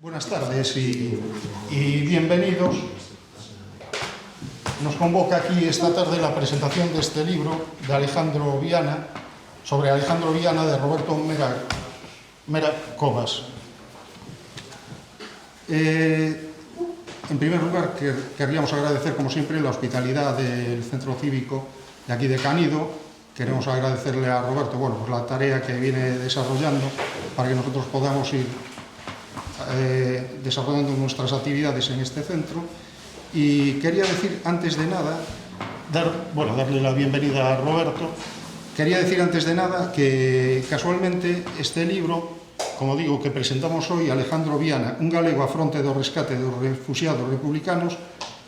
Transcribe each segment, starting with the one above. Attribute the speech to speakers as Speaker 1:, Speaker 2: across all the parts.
Speaker 1: Buenas tardes y bienvenidos. Nos convoca aquí esta tarde la presentación de este libro de Alejandro Viana, sobre Alejandro Viana, de Roberto Mera Cobas. En primer lugar, querríamos agradecer, como siempre, la hospitalidad del Centro Cívico de aquí de Canido. Queremos agradecerle a Roberto, pues la tarea que viene desarrollando para que nosotros podamos ir desarrollando nuestras actividades en este centro. Y quería decir, antes de nada, darle la bienvenida a Roberto. Quería decir antes de nada que casualmente este libro, como digo, que presentamos hoy, Alejandro Viana, un galego a fronte do rescate dos refuxiados republicanos,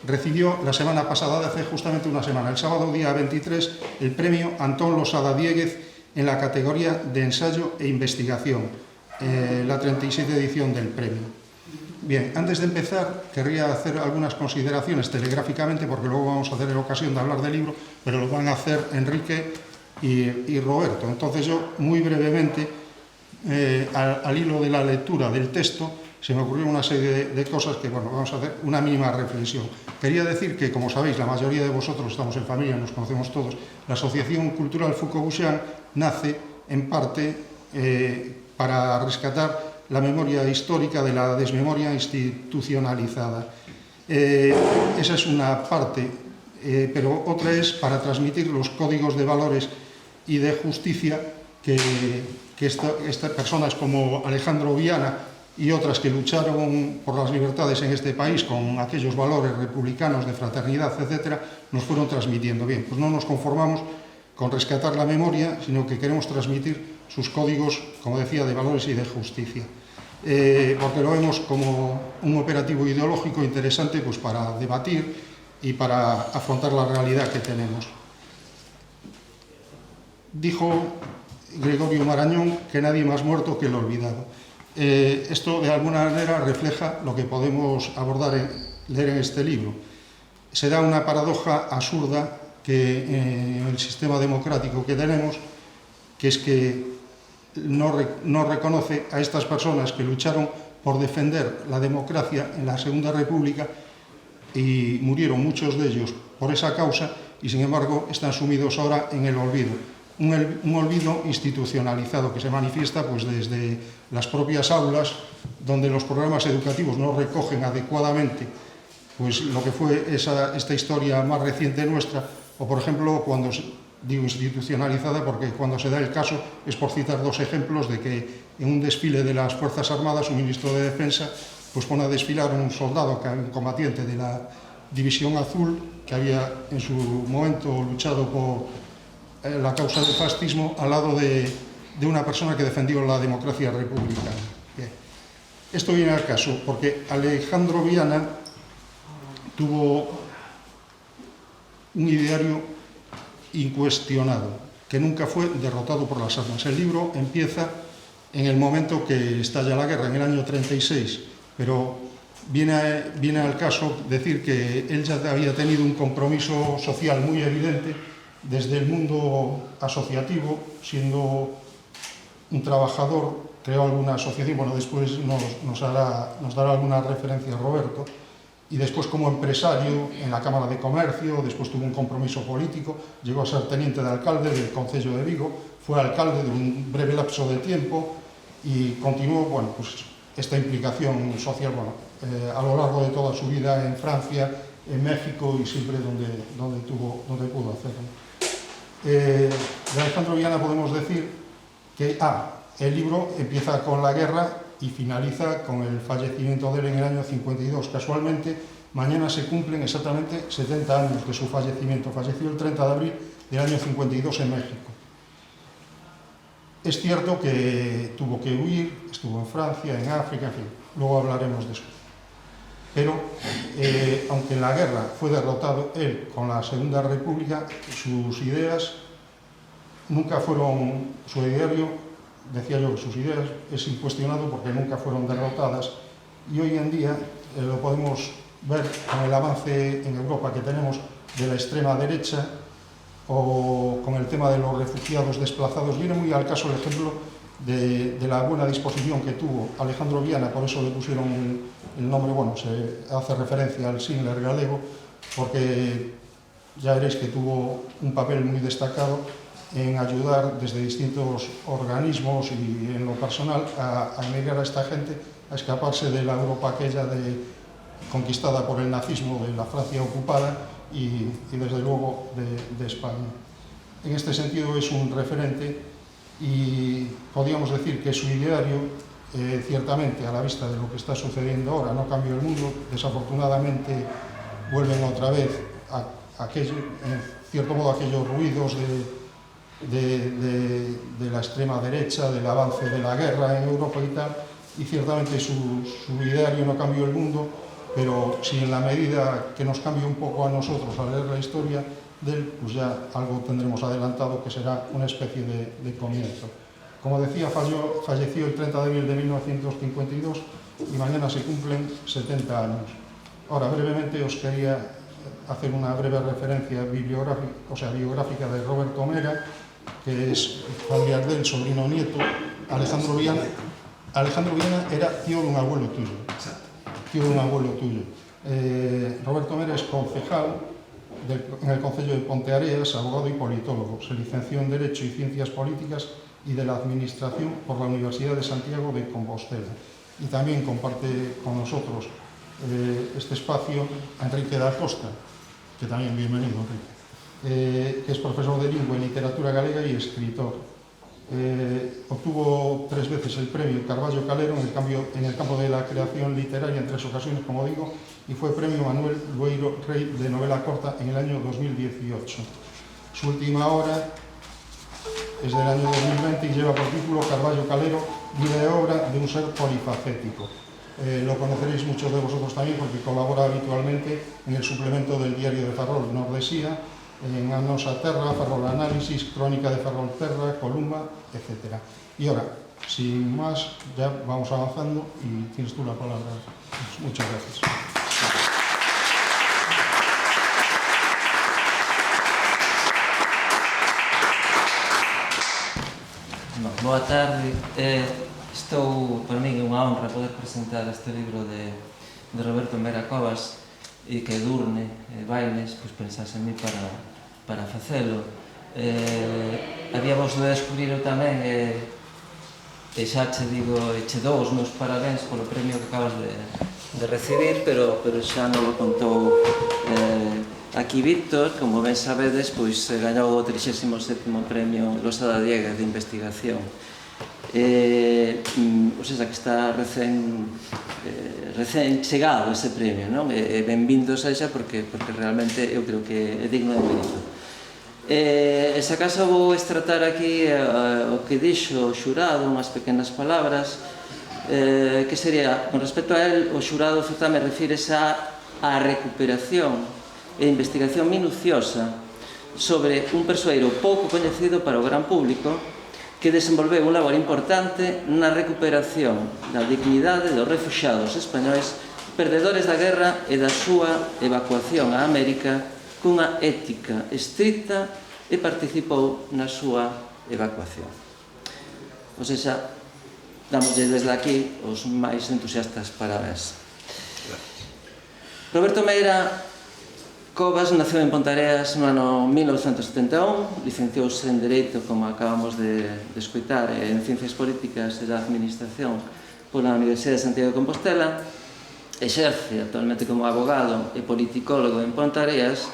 Speaker 1: recibió la semana pasada, hace justamente una semana, el sábado día 23, el premio Antón Losada Diéguez en la categoría de ensayo e investigación, la 37 edición del premio. Bien, antes de empezar, querría hacer algunas consideraciones telegráficamente, porque luego vamos a tener ocasión de hablar del libro, pero lo van a hacer Enrique y Roberto. Entonces yo, muy brevemente, al hilo de la lectura del texto, se me ocurrió una serie de cosas que, vamos a hacer una mínima reflexión. Quería decir que, como sabéis, la mayoría de vosotros estamos en familia, nos conocemos todos. La Asociación Cultural Foucault-Buchan nace, en parte, para rescatar la memoria histórica de la desmemoria institucionalizada. Esa es una parte, pero otra es para transmitir los códigos de valores y de justicia que estas personas como Alejandro Viana y otras que lucharon por las libertades en este país con aquellos valores republicanos de fraternidad, etcétera, nos fueron transmitiendo. Bien, pues no nos conformamos con rescatar la memoria, sino que queremos transmitir sus códigos, como decía, de valores y de justicia. Porque lo vemos como un operativo ideológico interesante, pues, para debatir y para afrontar la realidad que tenemos. Dijo Gregorio Marañón que nadie más muerto que el olvidado. Esto de alguna manera refleja lo que podemos leer en este libro. Se da una paradoja absurda que en el sistema democrático que tenemos, que es que no reconoce a estas personas que lucharon por defender la democracia en la Segunda República y murieron muchos de ellos por esa causa, y sin embargo están sumidos ahora en el olvido. Un olvido institucionalizado que se manifiesta, pues, desde las propias aulas, donde los programas educativos no recogen adecuadamente, pues, lo que fue esta historia más reciente nuestra, o por ejemplo cuando digo institucionalizada porque cuando se da el caso es por citar dos ejemplos de que en un desfile de las Fuerzas Armadas un ministro de Defensa pues pone a desfilar un soldado, un combatiente de la División Azul, que había en su momento luchado por la causa del fascismo, al lado de una persona que defendió la democracia republicana. Bien. Esto viene al caso porque Alejandro Viana tuvo un ideario incuestionado, que nunca fue derrotado por las armas. El libro empieza en el momento que estalla la guerra, en el año 36, pero viene al caso decir que él ya había tenido un compromiso social muy evidente desde el mundo asociativo, siendo un trabajador, creó alguna asociación, después nos dará alguna referencia Roberto, y después como empresario en la Cámara de Comercio, después tuvo un compromiso político, llegó a ser teniente de alcalde del Concello de Vigo, fue alcalde de un breve lapso de tiempo y continuó pues, esta implicación social a lo largo de toda su vida en Francia, en México y siempre donde pudo hacerlo. De Alejandro Viana podemos decir que el libro empieza con la guerra y finaliza con el fallecimiento de él en el año 52. Casualmente, mañana se cumplen exactamente 70 años de su fallecimiento. Falleció el 30 de abril del año 52 en México. Es cierto que tuvo que huir, estuvo en Francia, en África, en fin, luego hablaremos de eso. Pero, aunque en la guerra fue derrotado él con la Segunda República, sus ideas nunca fueron, su ideario, decía yo que sus ideas es incuestionado porque nunca fueron derrotadas, y hoy en día lo podemos ver con el avance en Europa que tenemos de la extrema derecha o con el tema de los refugiados desplazados. Viene muy al caso el ejemplo de la buena disposición que tuvo Alejandro Viana, por eso le pusieron el nombre, bueno, se hace referencia al Schindler galego, porque ya veréis que tuvo un papel muy destacado en ayudar desde distintos organismos y en lo personal a emigrar a esta gente, a escaparse de la Europa aquella conquistada por el nazismo, de la Francia ocupada y desde luego de España. En este sentido es un referente y podríamos decir que su ideario, ciertamente a la vista de lo que está sucediendo ahora, no cambió el mundo, desafortunadamente vuelven otra vez en cierto modo aquellos ruidos de la extrema derecha, del avance de la guerra en Europa y tal, y ciertamente su ideario no cambió el mundo, pero si en la medida que nos cambie un poco a nosotros al leer la historia de él, pues ya algo tendremos adelantado que será una especie de comienzo. Como decía, falleció el 30 de abril de 1952 y mañana se cumplen 70 años. Ahora, brevemente os quería hacer una breve referencia biográfica de Roberto Mera, que es familiar del sobrino nieto. Alejandro Viana era tío de un abuelo tuyo. Roberto Mera es concejal en el Concello de Ponteareas, abogado y politólogo. Se licenció en Derecho y Ciencias Políticas y de la Administración por la Universidad de Santiago de Compostela. Y también comparte con nosotros este espacio a Enrique da Costa, que también bienvenido, Enrique, que es profesor de lengua y literatura galega y escritor. Obtuvo 3 veces el premio Carballo Calero en el campo de la creación literaria en 3 ocasiones, como digo, y fue premio Manuel Lueiro Rey de novela corta en el año 2018. Su última obra es del año 2020 y lleva por título Carballo Calero, vida y obra de un ser polifacético. Lo conoceréis muchos de vosotros también porque colabora habitualmente en el suplemento del diario de Ferrol, Nordesía, en Anos a Terra, Ferrol Análisis, Crónica de Ferrol Terra, Columba, etc. Y ahora, sin más, ya vamos avanzando y tienes tú la palabra. Muchas gracias.
Speaker 2: Boa tarde. Para mí é unha honra poder presentar este libro de Roberto Mera Covas e que Edurne Bailes pensase en mí para facelo. Había vos de descubrir tamén e xa che digo, che dou os meus parabéns polo premio que acabas de recibir, pero xa non o contou aquí Víctor. Como ben sabedes, gañou o 37º premio Losada Diega de investigación. O sea, que está recén chegado ese premio, non? E benvindo sexa porque realmente eu creo que é digno de mérito. E se acaso vou extratar aquí o que dixo o xurado, unhas pequenas palabras, que sería, con respecto a él, o xurado certame refírese á recuperación e investigación minuciosa sobre un persoeiro pouco coñecido para o gran público que desenvolveu un labor importante na recuperación da dignidade dos refuxiados españois perdedores da guerra e da súa evacuación a América cunha ética estricta e participou na súa evacuación. O sea, damoslle desde aquí os máis entusiastas parabéns. Roberto Meira Covas naceu en Ponteareas no ano 1971, licenciouse en Dereito, como acabamos de escoitar, en Ciencias Políticas e da Administración pola Universidade de Santiago de Compostela, exerce actualmente como abogado e politicólogo en Ponteareas,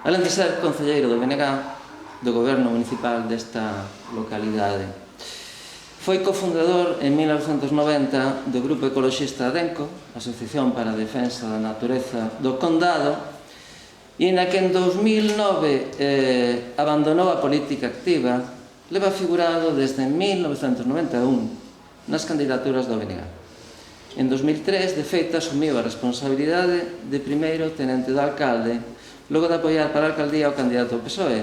Speaker 2: alén de ser concelleiro do BNG, do Goberno Municipal desta localidade. Foi cofundador en 1990 do Grupo Ecoloxista ADENCO, Asociación para a Defensa da Natureza do Condado, e na que en 2009 abandonou a política activa, leva figurado desde 1991 nas candidaturas do BNG. En 2003, de feito, asumiu a responsabilidade de primeiro tenente do alcalde, logo de apoiar para a alcaldía o candidato ao PSOE.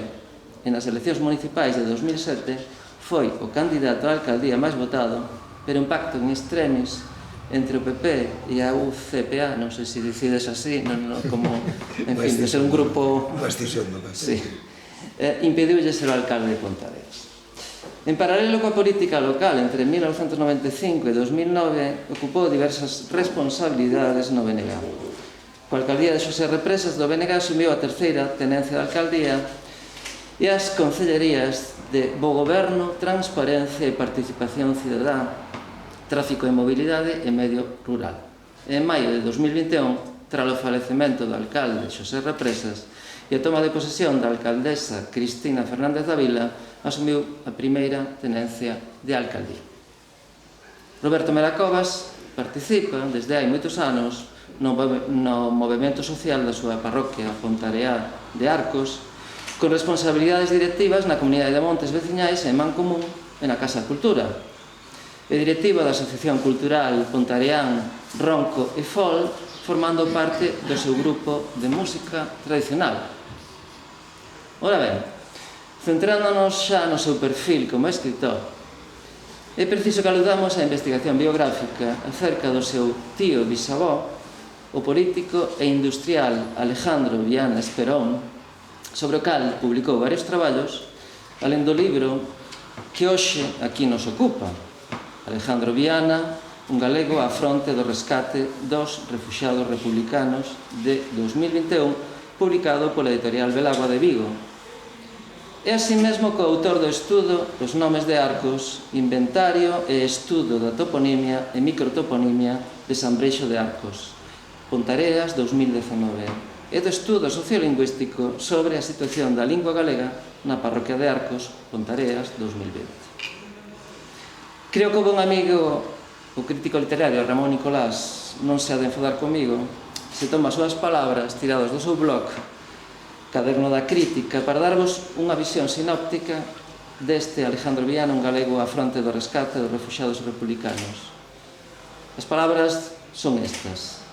Speaker 2: E nas eleccións municipais de 2007 foi o candidato á alcaldía máis votado, pero un pacto en extremis entre o PP e a UCPA, non sei se decides así, como, en fin, de ser un grupo...
Speaker 3: Uma extinción, non é?
Speaker 2: Sí. Impediulle ser o alcalde de Ponteareas. En paralelo coa política local, entre 1995 e 2009, ocupou diversas responsabilidades no BNG. Coa alcaldía de Xosé Represas do BNG asumiu a terceira tenencia de alcaldía e as concellerías de Bo Goberno, Transparencia e Participación Cidadá, Tráfico e Mobilidade e Medio Rural. En maio de 2021, tras o falecemento do alcalde Xosé Represas e a toma de posesión da alcaldesa Cristina Fernández Davila, asumiu a primeira tenencia de alcaldía. Roberto Mera Covas participa desde hai moitos anos no movimento social da súa parroquia Pontareá de Arcos, con responsabilidades directivas na Comunidade de Montes Veciñais e en Mancomún e na Casa de Cultura. É directiva da Asociación Cultural Pontareán Ronco e Fol, formando parte do seu grupo de música tradicional. Ora ben, centrándonos xa no seu perfil como escritor, é preciso que aludamos á investigación biográfica acerca do seu tío bisavó, o político e industrial Alejandro Viana Esperón, sobre o cal publicou varios traballos, alén do libro que hoxe aquí nos ocupa, Alejandro Viana, un galego á fronte do rescate dos refuxiados republicanos de 2021, publicado pola editorial Belagua de Vigo. É así mesmo coautor do estudo Os nomes de Arcos, inventario e estudo da toponimia e microtoponimia de San Breixo de Arcos, Pontareas 2019, e do estudo sociolingüístico sobre a situación da lingua galega na parroquia de Arcos, Pontareas 2020. Creo que o bon amigo, o crítico literario Ramón Nicolás, non se ha de enfadar comigo, se toma as súas palabras tiradas do seu blog Caderno da Crítica para darvos unha visión sinóptica deste Alejandro Viana, un galego á fronte do rescate dos refuxiados republicanos. As palabras son estas.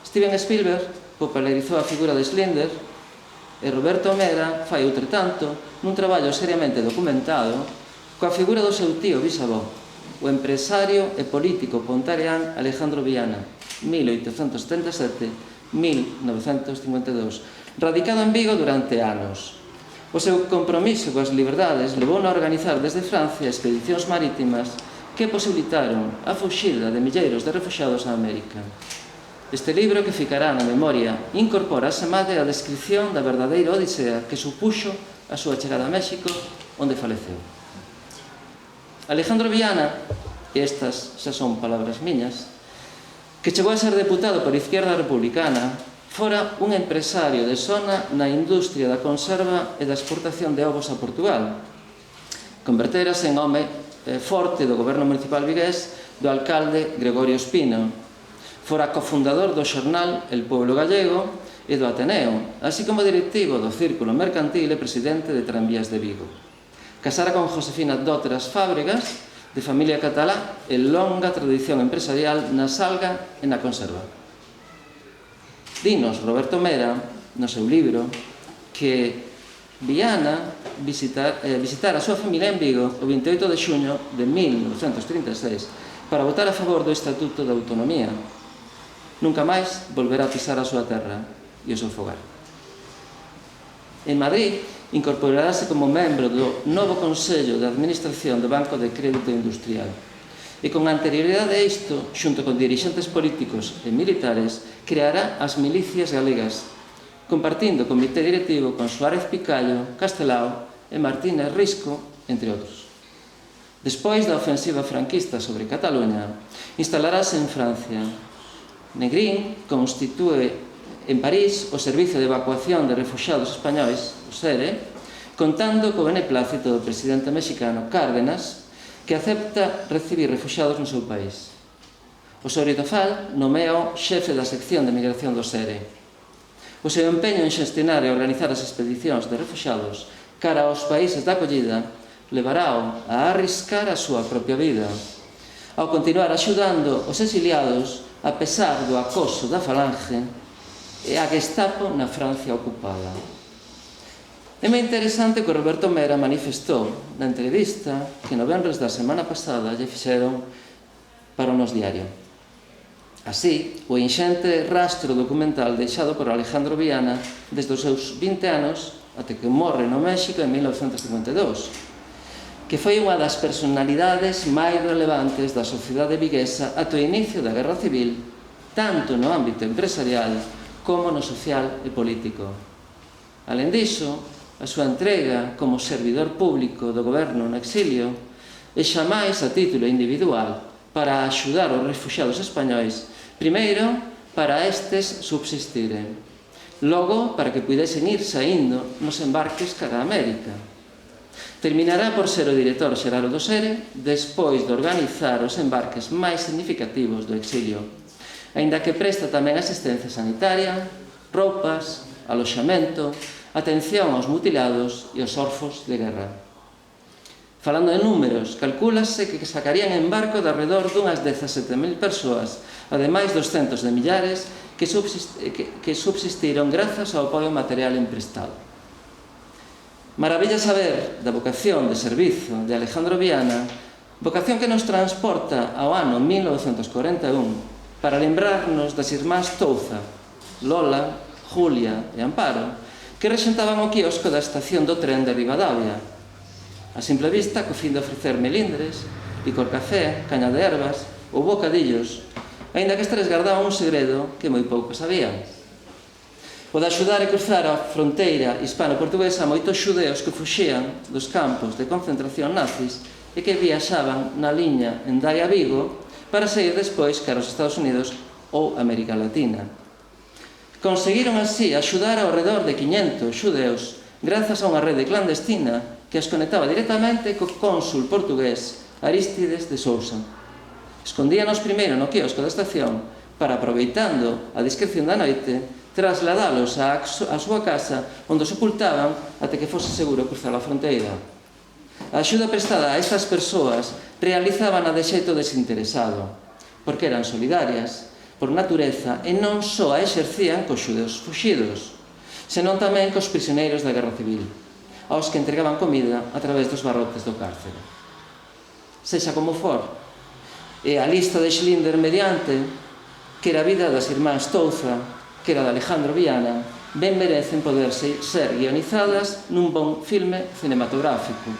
Speaker 2: Steven Spielberg popularizou a figura de Slender e Roberto Mera fai outro tanto nun traballo seriamente documentado coa figura do seu tío bisavó, o empresario e político pontareán Alejandro Viana, 1877-1952, radicado en Vigo durante anos. O seu compromiso coas liberdades levou a organizar desde Francia expedicións marítimas que posibilitaron a fuxida de milleiros de refuxiados a América. Este libro, que ficará na memoria, incorpora asemade a descripción da verdadeira odisea que supuxo a súa chegada a México, onde faleceu. Alejandro Viana, e estas xa son palabras miñas, que chegou a ser deputado por Izquierda Republicana, fora un empresario de sona na industria da conserva e da exportación de ovos a Portugal. Converterase en home forte do goberno municipal vigués do alcalde Gregorio Espino. Fora cofundador do xornal El Pueblo Gallego e do Ateneo, así como directivo do Círculo Mercantil e presidente de Tranvías de Vigo. Casara con Josefina Dotras Fábregas, de familia catalá e longa tradición empresarial na salga e na conserva. Dinos Roberto Mera, no seu libro, que Viana visitara a súa familia en Vigo o 28 de xuño de 1936 para votar a favor do Estatuto de Autonomía. Nunca máis volverá a pisar a súa terra e o seu fogar. En Madrid, incorporarase como membro do novo Consello de Administración do Banco de Crédito Industrial. E con anterioridade a isto, xunto con dirixentes políticos e militares, creará as milicias galegas, compartindo comité directivo con Suárez Picallo, Castelao e Martínez Risco, entre outros. Despois da ofensiva franquista sobre Cataluña, instalarase en Francia. Negrín constitúe en París o Servicio de Evacuación de Refuxiados Españois, o SERE, contando co beneplácito do presidente mexicano Cárdenas, que acepta recibir refuxiados no seu país. Osorio Tofal nomea xefe da sección de migración do SERE. O seu empeño en xestionar e organizar as expedicións de refuxiados cara aos países da acollida levarao a arriscar a súa propia vida, ao continuar axudando os exiliados a pesar do acoso da Falange e a Gestapo na Francia ocupada. É moi interesante que Roberto Mera manifestou na entrevista que no venres da semana pasada lle fixeron para o Nos Diario. Así, o inxente rastro documental deixado por Alejandro Viana desde os seus 20 anos até que morre no México en 1952, que foi unha das personalidades máis relevantes da sociedade viguesa ata o inicio da Guerra Civil, tanto no ámbito empresarial como no social e político. Alén diso, a súa entrega como servidor público do goberno no exilio e xamais a título individual para axudar os refuxiados españois, primeiro para estes subsistiren, logo para que pudesen ir saindo nos embarques cara a América. Terminará por ser o director xeral do SERE despois de organizar os embarques máis significativos do exilio, aínda que presta tamén asistencia sanitaria, roupas, aloxamento, atención aos mutilados e aos orfos de guerra. Falando de números, calcúlase que sacarían en barco de arredor dunhas 17.000 persoas, ademais dos centos de millares que subsistiron grazas ao apoio material emprestado. Maravilla saber da vocación de servizo de Alejandro Viana, vocación que nos transporta ao ano 1941 para lembrarnos das irmás Touza, Lola, Julia e Amparo, que rexentaban o quiosco da estación do tren de Ribadavia. A simple vista, co fin de ofrecer melindres, licor café, caña de ervas ou bocadillos, aínda que estes gardaban un segredo que moi pouco sabían. O de axudar a cruzar a fronteira hispano-portuguesa a moitos xudeos que fuxían dos campos de concentración nazis e que viaxaban na liña Hendaia-Vigo para seguir despois cara aos Estados Unidos ou América Latina. Conseguiron así axudar ao redor de 500 xudeus grazas a unha rede clandestina que as conectaba directamente co cónsul portugués Arístides de Sousa. Escondíanos primeiro no quiosco da estación para, aproveitando a discreción da noite, trasladalos á súa casa onde os ocultaban até que fose seguro cruzar a fronteira. A axuda prestada a estas persoas realizábana de xeito desinteresado, porque eran solidarias por natureza e non só a exercían cos xudeus fuxidos, senón tamén cos prisioneiros da Guerra Civil, aos que entregaban comida a través dos barrotes do cárcere. Sexa como for, e a lista de Schlinder mediante, que era a vida das irmás Touza, que era de Alejandro Viana, ben merecen poder ser guionizadas nun bon filme cinematográfico.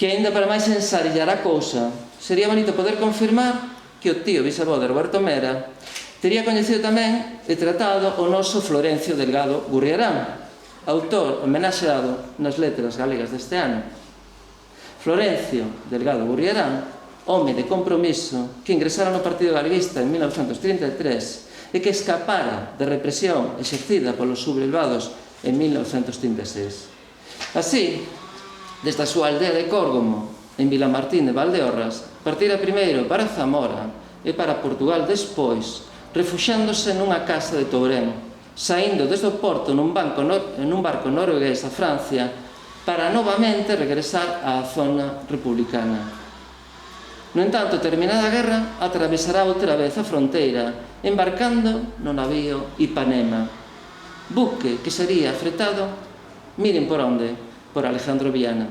Speaker 2: Que aínda para máis ensarillar a cousa, sería bonito poder confirmar que o tío bisavó de Roberto Mera tería coñecido tamén e tratado o noso Florencio Delgado Gurriarán, autor homenaxeado nas letras galegas deste ano. Florencio Delgado Gurriarán, home de compromiso que ingresara no Partido Galeguista en 1933 e que escapara de represión exercida polos sublevados en 1936. Así, desde a súa aldea de Córgomo, en Vilamartín de Valdeorras, partira primeiro para Zamora e para Portugal despois, refuxiándose nunha casa de Tourén, saindo desde o porto nun barco noruegués a Francia para novamente regresar á zona republicana. No entanto, terminada a guerra, atravesará outra vez a fronteira, embarcando no navío Ipanema, buque que sería fretado, miren por onde, por Alejandro Viana,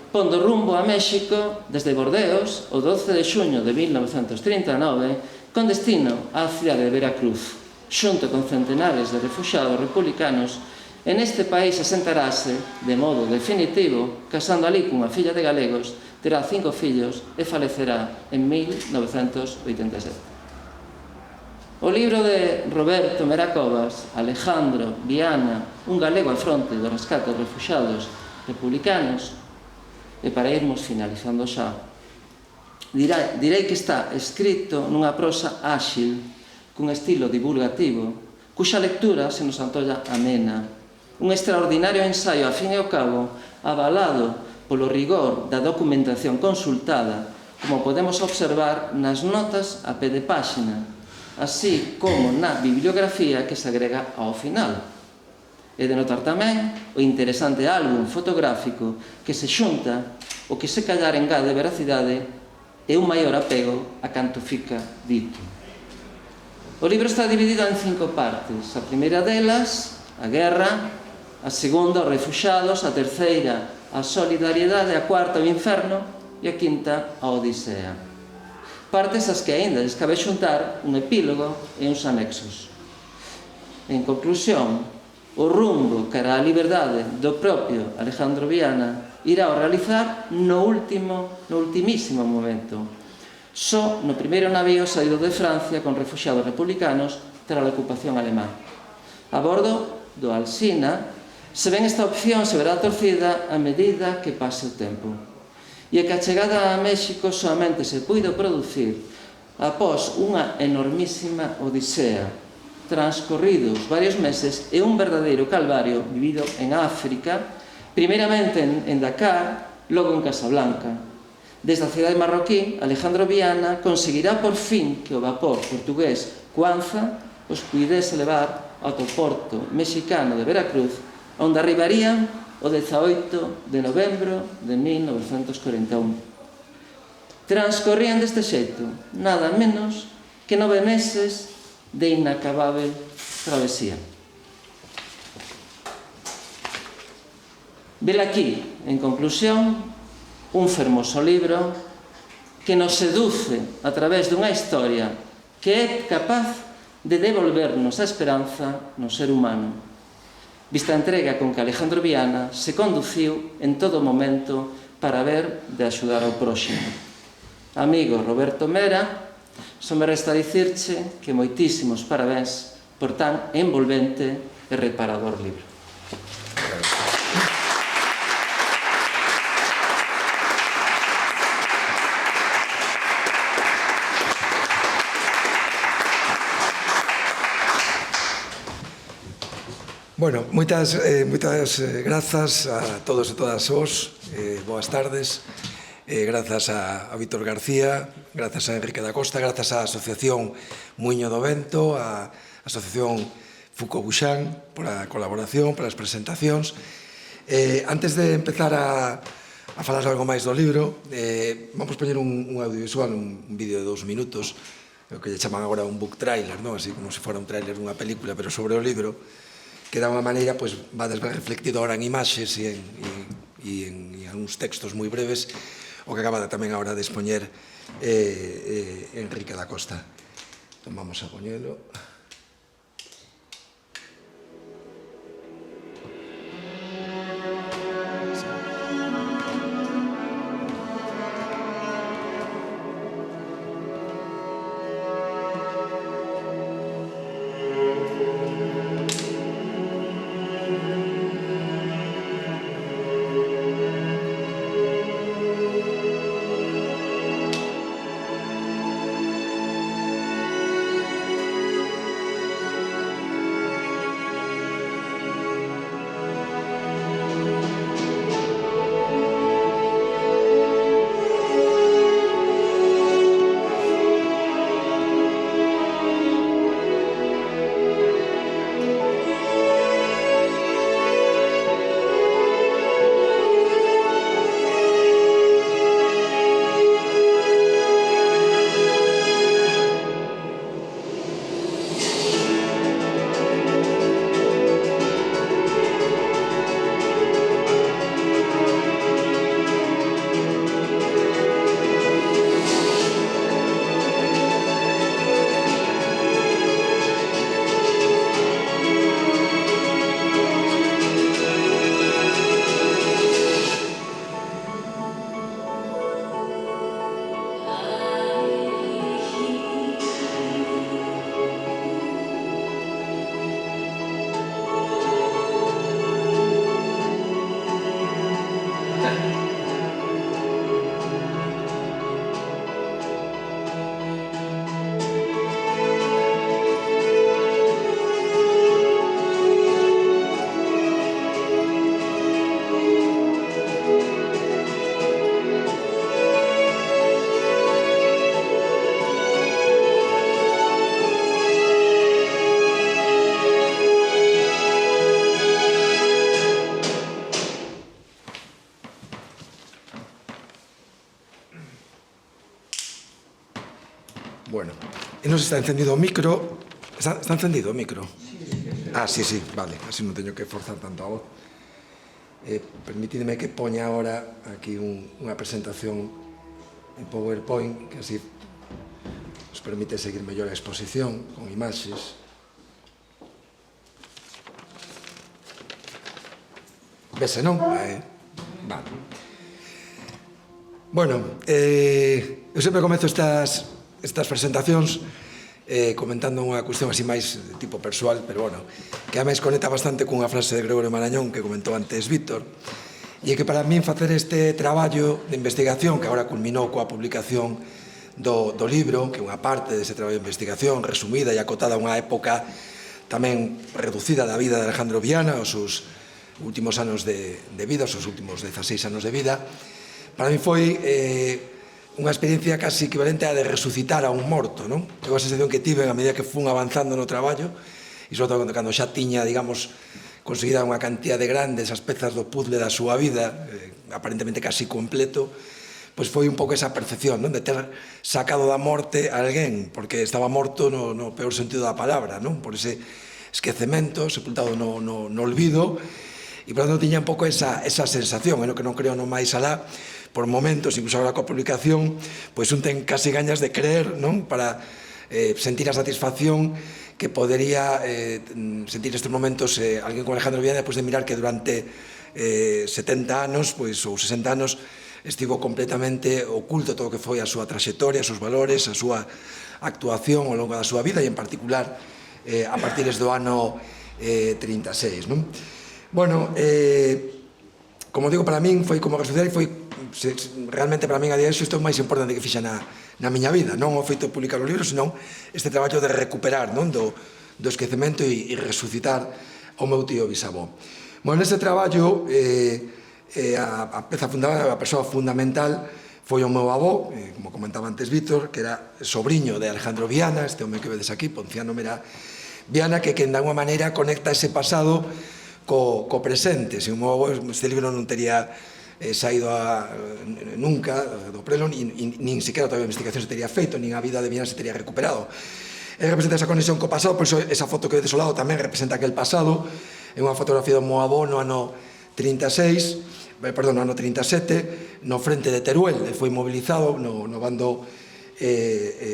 Speaker 2: pondo rumbo a México desde Bordeos o 12 de xuño de 1939 con destino á cidade de Veracruz, xunto con centenares de refuxiados republicanos, e neste país asentarase de modo definitivo, casando alí cunha filla de galegos, terá 5 fillos e falecerá en 1987. O libro de Roberto Mera Covas, Alejandro Viana, un galego al fronte do rescate dos refuxiados republicanos, e para irmos finalizando xa, direi que está escrito nunha prosa áxil, cun estilo divulgativo, cuxa lectura se nos antolla amena, un extraordinario ensaio, a fin e ao cabo, avalado polo rigor da documentación consultada, como podemos observar nas notas a pé de páxina, así como na bibliografía que se agrega ao final. E de notar tamén o interesante álbum fotográfico que se xunta o que se callar engade veracidade e un maior apego a canto fica dito. O libro está dividido en 5 partes. A primeira delas, a guerra; a segunda, os refuxiados; a terceira, a solidariedade; a cuarta, o inferno; e a quinta, a odisea. Partes as que aínda lles cabe xuntar un epílogo e uns anexos. En conclusión, o rumbo cara á liberdade do propio Alejandro Viana irá a realizar no ultimísimo momento. Só no primeiro navío saído de Francia con refuxiados republicanos tras a ocupación alemá. A bordo do Alsina, se ben esta opción se verá torcida a medida que pase o tempo. E que a chegada a México solamente se puido producir após unha enormísima odisea, transcorridos varios meses e un verdadeiro calvario vivido en África, primeiramente en Dakar, logo en Casablanca. Desde a cidade marroquí, Alejandro Viana conseguirá por fin que o vapor portugués Cuanza os puidese levar ao porto mexicano de Veracruz, onde arribarían o 18 de novembro de 1941. Transcorrían deste xeito nada menos que 9 meses de inacabável travesía. Vela aquí, en conclusión, un fermoso libro que nos seduce a través dunha historia que é capaz de devolvernos a esperanza no ser humano. Vista a entrega con que Alejandro Viana se conduciu en todo momento para ver de axudar ao próximo. Amigo Roberto Mera, só me resta dicirche que moitísimos parabéns por tan envolvente e reparador libro.
Speaker 3: Bueno, moitas grazas a todos e todas vos, boas tardes, grazas a Víctor García, grazas a Enrique da Costa, grazas á Asociación Muiño do Vento, á Asociación Foucault Buxán, pola colaboración, polas presentacións. Antes de empezar a falar algo máis do libro, vamos poñer un audiovisual, un vídeo de 2 minutos, o que lle chaman agora un book trailer, non? Así como se fora un trailer dunha película, pero sobre o libro, que da unha maneira, pois, vades ben reflectido ahora en imaxes e en uns textos moi breves, o que acaba tamén agora de expoñer Enrique da Costa. Entón, vamos a poñelo. Bueno, e non se está encendido o micro. Está encendido o micro? Ah, sí, vale, así non teño que forzar tanto a voz. Permitidme que poña agora aquí unha presentación en PowerPoint, que así nos permite seguir mellor a exposición con imaxes. Vese, non? Vale. Bueno, eu sempre comezo estas presentacións comentando unha cuestión así máis tipo persoal, pero bueno, que a máis conecta bastante cunha frase de Gregorio Marañón que comentou antes Víctor, e é que para min facer este traballo de investigación, que agora culminou coa publicación do libro, que é unha parte dese traballo de investigación resumida e acotada a unha época tamén reducida da vida de Alejandro Viana, os seus últimos anos de vida, os seus últimos 16 anos de vida, para mí foi unha experiencia casi equivalente a de resucitar a un morto, non? É unha sensación que tive a medida que fun avanzando no traballo, e sobre todo cando xa tiña, digamos, conseguida unha cantidad de grandes as pezas do puzzle da súa vida, aparentemente casi completo, pois foi un pouco esa percepción, non? De ter sacado da morte a alguén, porque estaba morto no peor sentido da palabra, non? Por ese esquecemento, sepultado no olvido, e por tanto tiña un pouco esa sensación, no que non creo no máis alá, por momentos, incluso agora coa publicación, pois un ten casi gañas de creer, non? Para sentir a satisfacción que podería sentir nestes momentos alguén como Alejandro Viana depois de mirar que durante 70 anos, pois, ou 60 anos, estivo completamente oculto todo o que foi a súa traxectoria, os seus valores, a súa actuación ao longo da súa vida, e en particular a partir do ano 36, non? Bueno, como digo, para min foi como resucitar, e foi realmente para min a día de isto é o máis importante que fixa na miña vida, non o feito de publicar o libro, senón este traballo de recuperar do esquecemento e resucitar o meu tío bisavó. Bueno, neste traballo a persoa fundamental foi o meu avó, como comentaba antes Víctor, que era sobriño de Alejandro Viana, este home que vedes aquí, Ponciano Mera Viana, que de alguma maneira conecta ese pasado co presente. Se o meu avó, este libro non tería saído nunca do prelo, nin siquiera toda a investigación se tería feito, nin a vida de Viana se tería recuperado. Representa esa conexión co pasado, por iso esa foto que vedes ao lado tamén representa aquel pasado. É unha fotografía do meu avó no ano 37, no frente de Teruel. Foi mobilizado no bando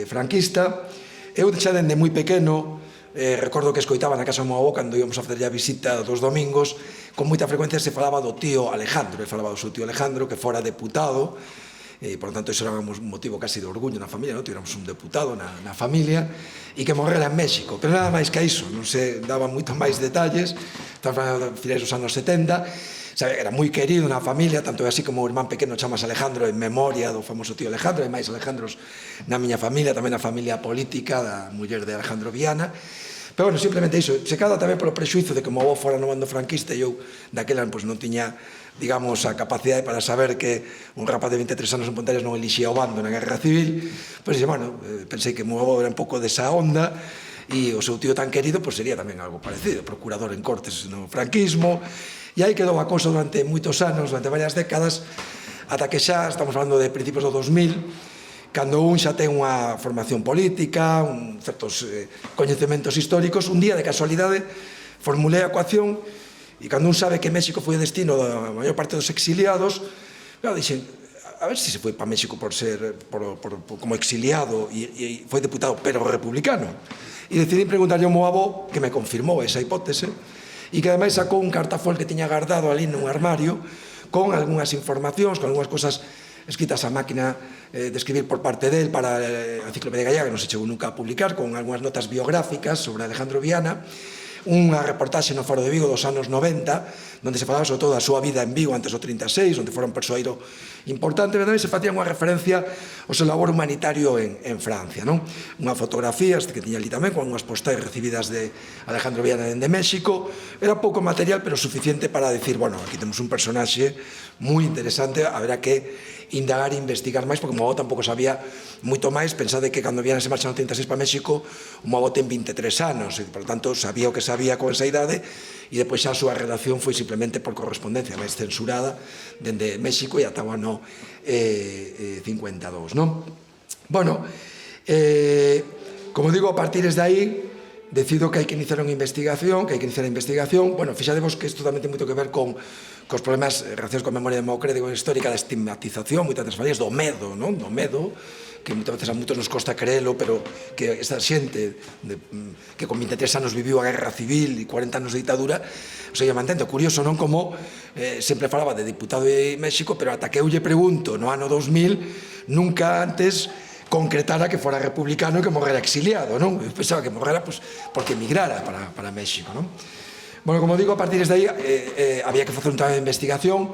Speaker 3: franquista. Eu xa dende moi pequeno recordo que escoitaba na casa do meu avó cando íbamos a facer a visita dos domingos, con moita frecuencia se falaba do tío Alejandro, e falaba do seu tío Alejandro que fora deputado, e por lo tanto iso era un motivo casi de orgullo na familia, tivéramos un deputado na familia, e que morrera en México, pero nada máis que iso, non se daban moito máis detalles. Estamos falando de finais dos anos 70, era moi querido na familia, tanto é así como o irmán pequeno chamas Alejandro en memoria do famoso tío Alejandro, e máis Alejandros na miña familia, tamén na familia política da muller de Alejandro Viana. Pero, bueno, simplemente iso, checado tamén polo prexuizo de que o meu avó fora no bando franquista e eu daquela non tiña, digamos, a capacidade para saber que un rapaz de 23 anos en Ponteareas non elixía o bando na Guerra Civil, pois, bueno, pensei que o meu avó era un pouco desa onda, e o seu tío tan querido, pois sería tamén algo parecido, procurador en Cortes no franquismo, e aí quedou a cousa durante moitos anos, durante varias décadas, ata que xa estamos falando de principios do 2000, cando un xa ten unha formación política, certos coñecementos históricos, un día de casualidade formulei a ecuación, e cando un sabe que México foi o destino da maior parte dos exiliados, dixen, a ver se foi para México como exiliado e foi deputado, pero republicano. E decidí preguntarlle ao meu avó, que me confirmou esa hipótese, e que ademais sacou un cartafol que tiña guardado ali nun armario con algunhas informacións, con algunhas cosas escritas a máquina de escribir por parte del para a Enciclopedia Gallega, que non se chegou nunca a publicar, con algunhas notas biográficas sobre Alejandro Viana, unha reportaxe no Faro de Vigo dos anos 90, onde se falaba sobre todo da súa vida en Vigo antes do 36, onde fora un persoeiro importante, pero tamén se facía unha referencia ao seu labor humanitario en Francia, non? Unha fotografía que tiña ali tamén, con unhas postais recibidas de Alejandro Viana dende México. Era pouco material, pero suficiente para decir, bueno, aquí temos un personaxe moi interesante, haberá que indagar e investigar máis, porque o meu avó tampouco sabía moito máis. Pensade que cando Viana se marcha no 36 para México, o meu avó ten 23 anos, e, por tanto, sabía o que sabía con esa idade, e depois xa a súa relación foi simplemente por correspondencia, máis censurada, dende México e ata o ano 52, non? Bueno, como digo, a partir de aí, decido que hai que iniciar a investigación, bueno, fixadevos que isto tamén ten moito que ver cos problemas relacionados con a memoria democrática e histórica da estigmatización, moitas das familias, do medo, non? Do medo, que moitas veces a moitos nos costa creelo, pero que esta xente que con 23 anos viviu a guerra civil e 40 anos de ditadura, o sea, mantendo curioso, non? Como sempre falaba de diputado de México, pero ata que eu lle pregunto no ano 2000, nunca antes concretara que fora republicano e que morrera exiliado, non? Eu pensaba que morrera porque emigrara para México, non? Bueno, como digo, a partir de aí había que facer un traballo de investigación,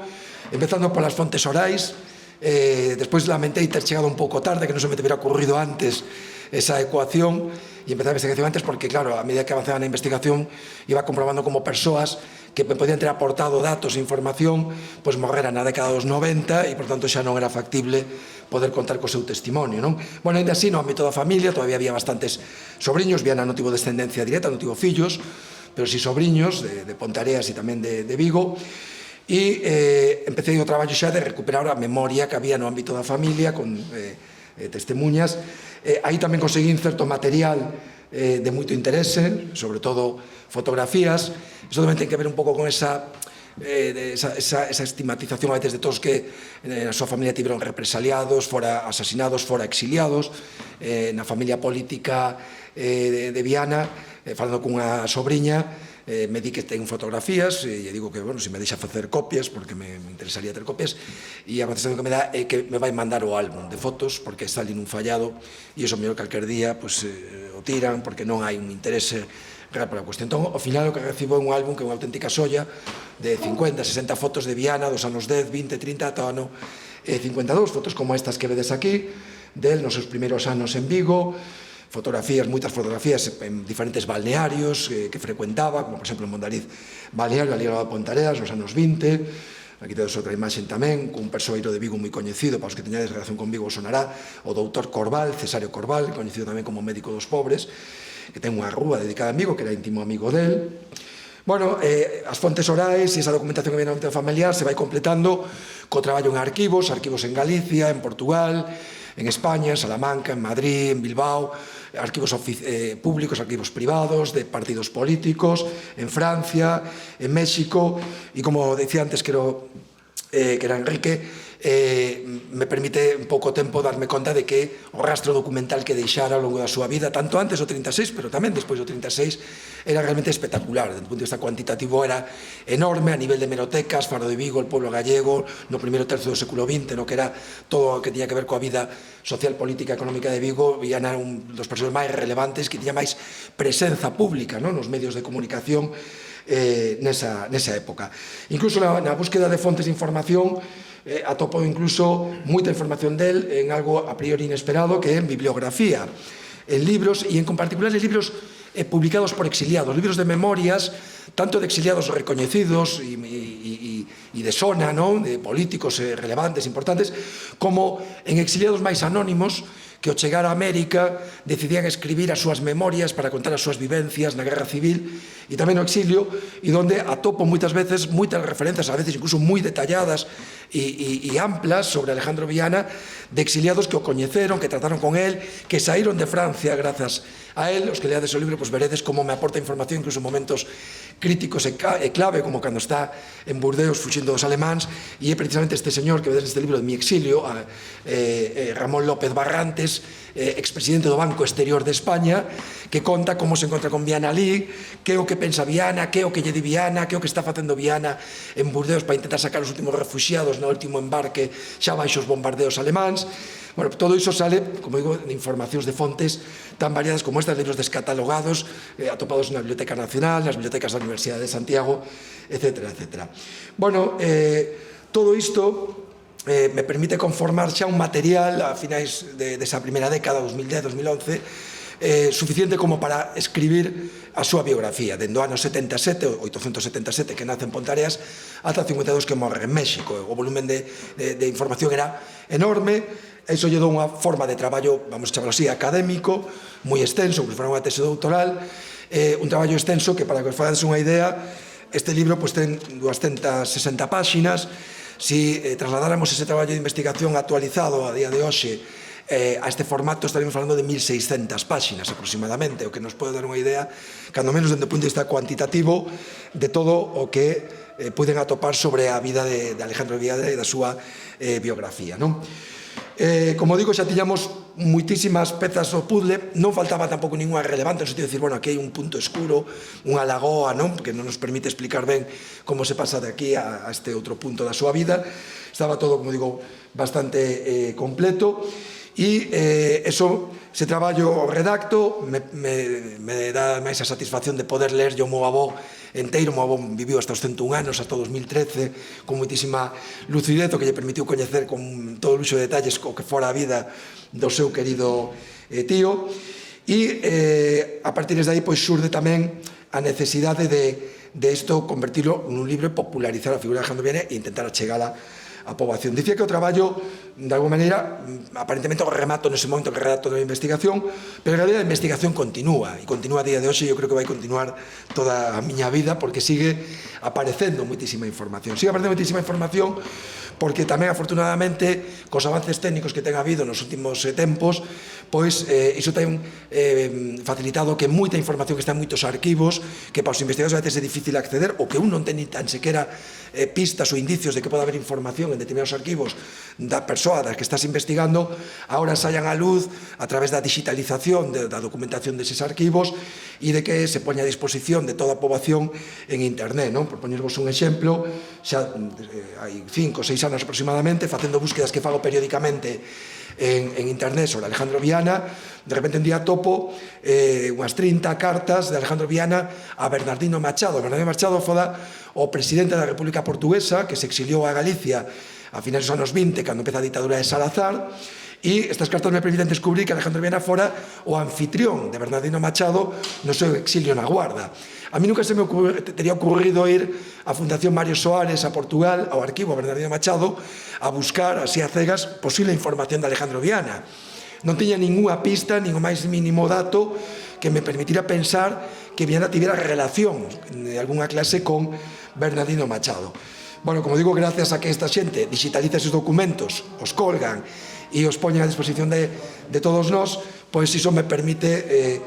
Speaker 3: empezando polas fontes orais. Despois lamentei ter chegado un pouco tarde, que non se me tivera ocurrido antes esa ecuación, e empezar a investigación antes porque, claro, a medida que avanzaba na investigación iba comprobando como persoas que me podían ter aportado datos e información pois morreran na década dos 90 e, por tanto, xa non era factible poder contar co seu testimonio, non? Bueno, ainda así, no ámbito da familia, todavía había bastantes sobriños, Viana non tivo descendencia directa, non tivo fillos, pero si sobriños de Pontareas e tamén de Vigo, e empecé o traballo xa de recuperar a memoria que había no ámbito da familia con testemunhas. Aí tamén conseguín certo material de moito interese, sobre todo fotografías. Isto tamén ten que ver un pouco con esa estigmatización a veces de todos que na súa familia tiveron represaliados, fora asasinados, fora exiliados. Na familia política de Viana, falando cunha sobrinha, me di que ten fotografías e digo que, bueno, se me deixa facer copias porque me interesaría ter copias, e a contestación que me dá é que me vai mandar o álbum de fotos porque está ali nun fallado e iso mellor calquer día o tiran porque non hai un interese real para a cuestión. Entón, ao final o que recibo é un álbum que é unha auténtica xoia de 50, 60 fotos de Viana dos anos 10, 20, 30 ata o ano 52, fotos como estas que vedes aquí del nos seus primeiros anos en Vigo, fotografías, moitas fotografías en diferentes balnearios que frecuentaba, como por exemplo en Mondariz balneario, ali ao lado de Pontareas, nos anos 20. Aquí tedes outra imaxen tamén, cun persoeiro de Vigo moi coñecido, para os que teñades relación con Vigo sonará, o doutor Corbal, Cesario Corbal, coñecido tamén como médico dos pobres, que ten unha rúa dedicada a Vigo, que era íntimo amigo del. Bueno, as fontes orais e esa documentación que viene no ámbito familiar se vai completando co traballo en arquivos en Galicia, en Portugal, en España, en Salamanca, en Madrid, en Bilbao, arquivos públicos, arquivos privados, de partidos políticos, en Francia, en México, e como decía antes que era Enrique, me permite en pouco tempo darme conta de que o rastro documental que deixara ao longo da súa vida, tanto antes do 36, pero tamén despois do 36, era realmente espectacular. Desde o punto de vista cuantitativo era enorme a nivel de hemerotecas, Faro de Vigo, el pueblo gallego, no primeiro tercio do século XX, no que era todo o que tiña que ver coa vida social, política, económica de Vigo. Viana era un dos persoas máis relevantes que tiña máis presenza pública nos medios de comunicación nesa época. Incluso na búsqueda de fontes de información atopo incluso moita información del en algo a priori inesperado, que é en bibliografía, en libros, e en particular en libros publicados por exiliados, libros de memorias, tanto de exiliados recoñecidos e de sona, de políticos relevantes, importantes, como en exiliados máis anónimos que ao chegar a América decidían escribir as súas memorias para contar as súas vivencias na guerra civil e tamén no exilio, e donde atopo moitas veces moitas referencias, a veces incluso moi detalladas e amplas sobre Alejandro Viana, de exiliados que o coñeceron, que trataron con él, que saíron de Francia grazas a él. Os que leades o libro veredes como me aporta información incluso en momentos críticos e clave, como cando está en Burdeos fuxindo dos alemáns, e é precisamente este señor que vedes neste libro de Mi exilio, Ramón López Barrantes, expresidente do Banco Exterior de España, que conta como se encontra con Viana ali, que é o que pensa Viana, que é o que lle di Viana, que é o que está facendo Viana en Burdeos para intentar sacar os últimos refuxiados no último embarque xa baixo os bombardeos alemáns. Bueno, todo iso sale, como digo, de informacións de fontes tan variadas como estas, libros descatalogados, atopados na Biblioteca Nacional, nas bibliotecas da Universidade de Santiago, etcétera, etcétera. Bueno, todo isto me permite conformar xa un material a finais desa primeira década, 2010-2011, suficiente como para escribir a súa biografía, dende o ano 77, 877, que nace en Pontareas, ata 52, que morre en México. O volumen de información era enorme. Iso lle dou unha forma de traballo, vamos a chamarlo así, académico, moi extenso, porque foi unha tese doutoral, un traballo extenso que, para que os fagades unha idea, este libro ten 260 páxinas. Si trasladáramos ese traballo de investigación actualizado a día de hoxe a este formato estaríamos falando de 1.600 páxinas aproximadamente, o que nos pode dar unha idea, cando menos desde o punto de vista cuantitativo, de todo o que poden atopar sobre a vida de Alejandro Viana e da súa biografía. Como digo, xa tiñamos moitísimas pezas do puzzle, non faltaba tampouco ninguna relevante, no sentido de decir, bueno, aquí hai un punto escuro, unha lagoa, que non nos permite explicar ben como se pasa de aquí a este outro punto da súa vida. Estaba todo, como digo, bastante completo, e eso, ese traballo redacto me dá máis a satisfacción de poder ler o meu avó enteiro. O meu avó viviu hasta os 101 anos, hasta 2013, con moitísima lucidez, o que lle permitiu coñecer con todo o luxo de detalles o que fora a vida do seu querido tío, e a partir de aí xurde tamén a necesidade de isto convertirlo nun libro e popularizar a figura de Alejandro Viana e intentar achegala a poboación. Dicía que o traballo, de alguma maneira, aparentemente o remato nese momento que redacto da investigación, pero en realidad a investigación continúa, e continúa a día de hoxe, e eu creo que vai continuar toda a miña vida, porque sigue aparecendo moitísima información. Sigue aparecendo moitísima información porque tamén, afortunadamente, cos avances técnicos que ten habido nos últimos tempos, pois iso ten facilitado que moita información que está en moitos arquivos, que para os investigadores a veces é difícil acceder, ou que un non ten ni tan sequera pistas ou indicios de que pode haber información en determinados arquivos da persoa das que estás investigando, agora saian á luz a través da digitalización da documentación deses arquivos e de que se poña a disposición de toda a poboación en internet. Por poñervos un exemplo, xa hai 5 ou 6 anos aproximadamente, facendo búsquedas que fago periódicamente en internet sobre Alejandro Viana, de repente un día topo unhas 30 cartas de Alejandro Viana a Bernardino Machado. Bernardino Machado foda o presidente da República Portuguesa, que se exiliou a Galicia a finais dos anos 20, cando empeza a ditadura de Salazar, e estas cartas me permiten descubrir que Alejandro Viana fora o anfitrión de Bernardino Machado no seu exilio na Guarda. A mí nunca se me tería ocurrido ir á Fundación Mario Soares a Portugal, ao arquivo Bernardino Machado, a buscar, así a cegas, posible información de Alejandro Viana. Non tiña ninguna pista, nin o máis mínimo dato que me permitira pensar que Viana tivera relación de alguna clase con Bernardino Machado. Bueno, como digo, gracias a que esta xente digitaliza esos documentos, os colgan e os poñen a disposición de todos nós, pois iso me permite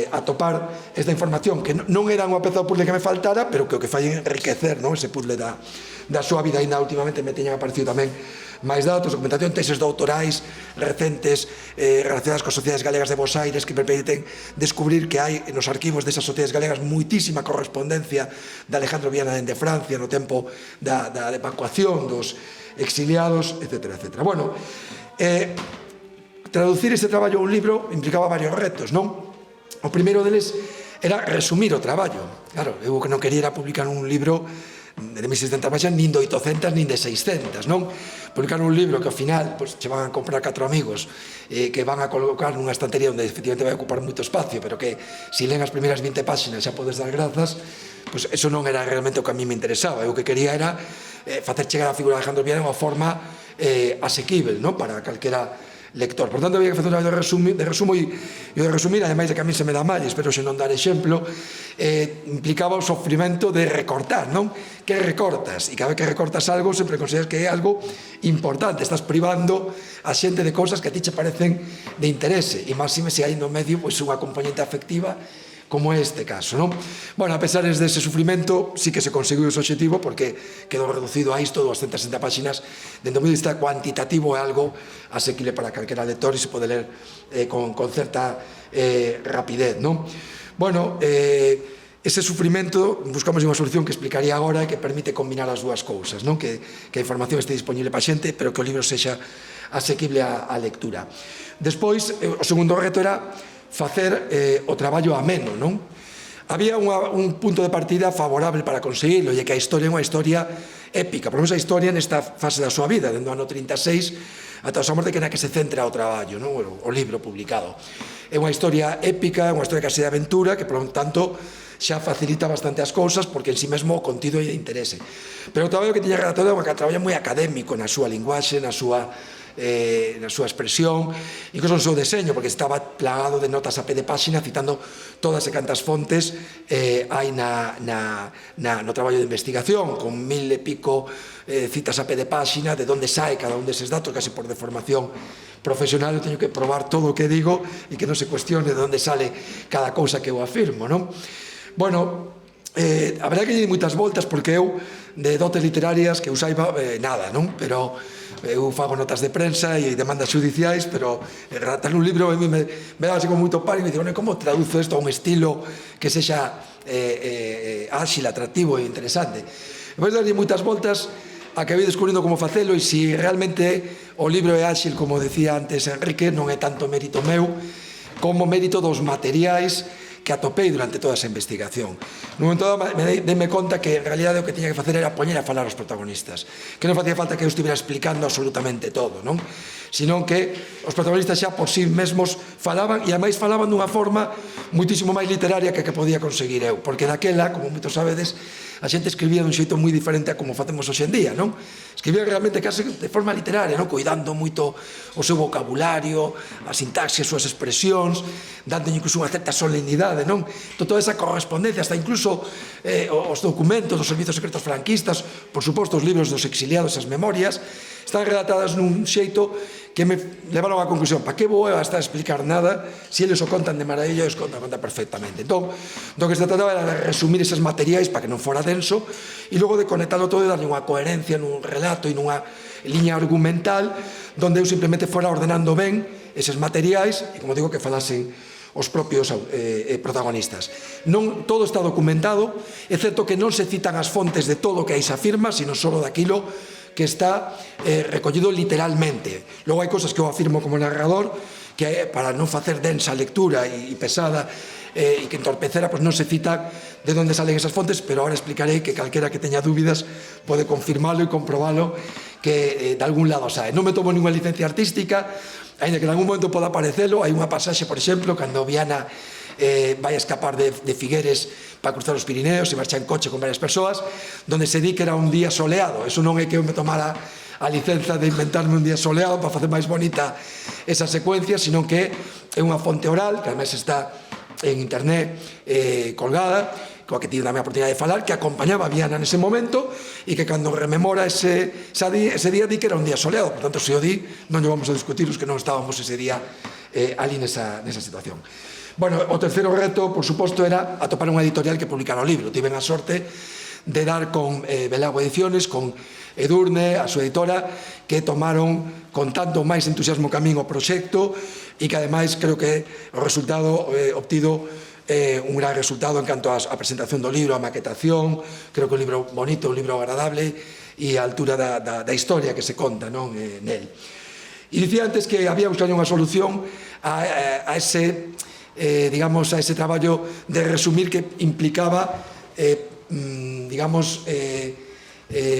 Speaker 3: atopar esta información, que non era unha peza do puzzle que me faltara, pero que o que fai enriquecer ese puzzle da súa vida. Ainda últimamente me teñan aparecido tamén máis datos, documentación, teses doutorais recentes relacionadas coas sociedades galegas de Bos Aires, que me permiten descubrir que hai nos arquivos desas sociedades galegas moitísima correspondencia de Alejandro Viana dende Francia no tempo da evacuación dos exiliados, etc. Bueno, traducir este traballo a un libro implicaba varios retos, non? O primeiro deles era resumir o traballo. Claro, eu que non quería era publicar un libro de 1.600 páxinas, nin de 800, nin de 600, non? Publicar un libro que ao final che van a comprar 4 amigos que van a colocar nunha estantería onde efectivamente vai ocupar moito espacio, pero que se len as primeiras 20 páxinas xa podes dar grazas, pois eso non era realmente o que a mí me interesaba. Eu o que quería era facer chegar a figura de Alejandro Viana de unha forma asequible para calquera lector. Por tanto, había que facer un traballo de resumo, e o de resumir, ademais de que a mí se me dá mal, espero xe non dar exemplo, implicaba o sofrimento de recortar, non? Que recortas? E cada vez que recortas algo, sempre consideras que é algo importante, estás privando a xente de cousas que a ti che parecen de interese, e máxime se hai no medio unha componente afectiva como é este caso, non? Bueno, a pesar dese sufrimento, sí que se conseguiu ese objetivo, porque quedou reducido a isto, 260 páxinas, dentro do punto de vista cuantitativo é algo asequible para calquera lector e se pode ler con certa rapidez, non? Bueno, ese sufrimento, buscamos unha solución que explicaría agora e que permite combinar as dúas cousas, non? Que a información este disponible para a xente, pero que o libro sexa asequible á lectura. Despois, o segundo reto era facer o traballo ameno, non? Había un punto de partida favorable para conseguirlo, e que a historia é unha historia épica, por lo menos a historia nesta fase da súa vida, dentro do ano 36 ata a súa morte, que na que se centra o traballo, o libro publicado. É unha historia épica, é unha historia case de aventura, que, por lo tanto, xa facilita bastante as cousas, porque en si mesmo o contido é de interese. Pero o traballo que tiña redactado é un traballo moi académico na súa linguaxe, na súa na súa expresión, incluso no seu deseño, porque estaba plagado de notas a pé de páxina citando todas e cantas fontes hai no traballo de investigación, con 1000 e pico citas a pé de páxina de onde sai cada un deses datos, casi por deformación profesional. Eu teño que probar todo o que digo e que non se cuestione de onde sale cada cousa que eu afirmo, non? Bueno, a verdade que lle di moitas voltas, porque eu de dotes literarias que eu saiba nada, non? Pero eu fago notas de prensa e demandas judiciais, pero redactar un libro a mí me dá así como moito pánico e digo, como traduzo isto a un estilo que sexa áxil, atractivo e interesante? E pois darlle moitas voltas a que vai descubrindo como facelo, e se realmente o libro é áxil, como decía antes Enrique, non é tanto mérito meu como mérito dos materiais que atopei durante toda esa investigación. No momento dado, deme conta que en realidade o que tiña que facer era poñer a falar os protagonistas, que non facía falta que eu estivera explicando absolutamente todo, non? Senón que os protagonistas xa por sí mesmos falaban, e ademais falaban dunha forma muitísimo máis literaria que podía conseguir eu, porque daquela, como moitos sabedes, a xente escribía dun xeito moi diferente a como facemos hoxe en día, non? Escribía realmente case de forma literaria, non? Cuidando moito o seu vocabulario, a sintaxe, as súas expresións, dando incluso unha certa solemnidade, non? Toda esa correspondencia, hasta incluso os documentos dos servizos secretos franquistas, por suposto os libros dos exiliados, as memorias, están redactadas nun xeito que me levaron á conclusión, para que vou a estar a explicar nada se eles o contan de maravilla e os contan perfectamente. Entón, do que se trataba era de resumir eses materiais para que non fora denso e logo de conectarlo todo e darlle unha coherencia nun relato e nunha liña argumental donde eu simplemente fora ordenando ben eses materiais e, como digo, que falasen os propios protagonistas. Non todo está documentado, excepto que non se citan as fontes de todo o que aí se afirma, sino só daquilo que está recollido literalmente. Logo hai cosas que eu afirmo como narrador, que para non facer densa a lectura e pesada e que entorpecera, pois non se citan de onde salen esas fontes, pero ahora explicarei que calquera que teña dúbidas pode confirmalo e comprobalo que de algún lado sae. Non me tomo ninguna licencia artística, ainda que en algún momento poda parecelo. Hai unha pasaxe, por exemplo, cando Viana vai a escapar de Figueres para cruzar os Pirineos e marcha en coche con varias persoas, donde se di que era un día soleado. Eso non é que eu me tomara a licenza de inventarme un día soleado para facer máis bonita esa secuencia, sino que é unha fonte oral, que además está en internet colgada, coa que tive tamén a oportunidade de falar, que acompañaba a Viana nese momento e que cando rememora ese día di que era un día soleado. Por tanto, se o di, non lle vamos a discutir os que non estábamos ese día ali nesa situación. Bueno, o terceiro reto, por suposto, era atopar unha editorial que publicara o libro. Tiven a sorte de dar con Belago Ediciones, con Edurne, a súa editora, que tomaron con tanto máis entusiasmo que a min o proxecto e que ademais creo que o resultado obtido un gran resultado en canto a presentación do libro, a maquetación. Creo que un libro bonito, un libro agradable e a altura da historia que se conta nel. E dicía antes que había buscado unha solución a ese digamos, a ese traballo de resumir que implicaba digamos,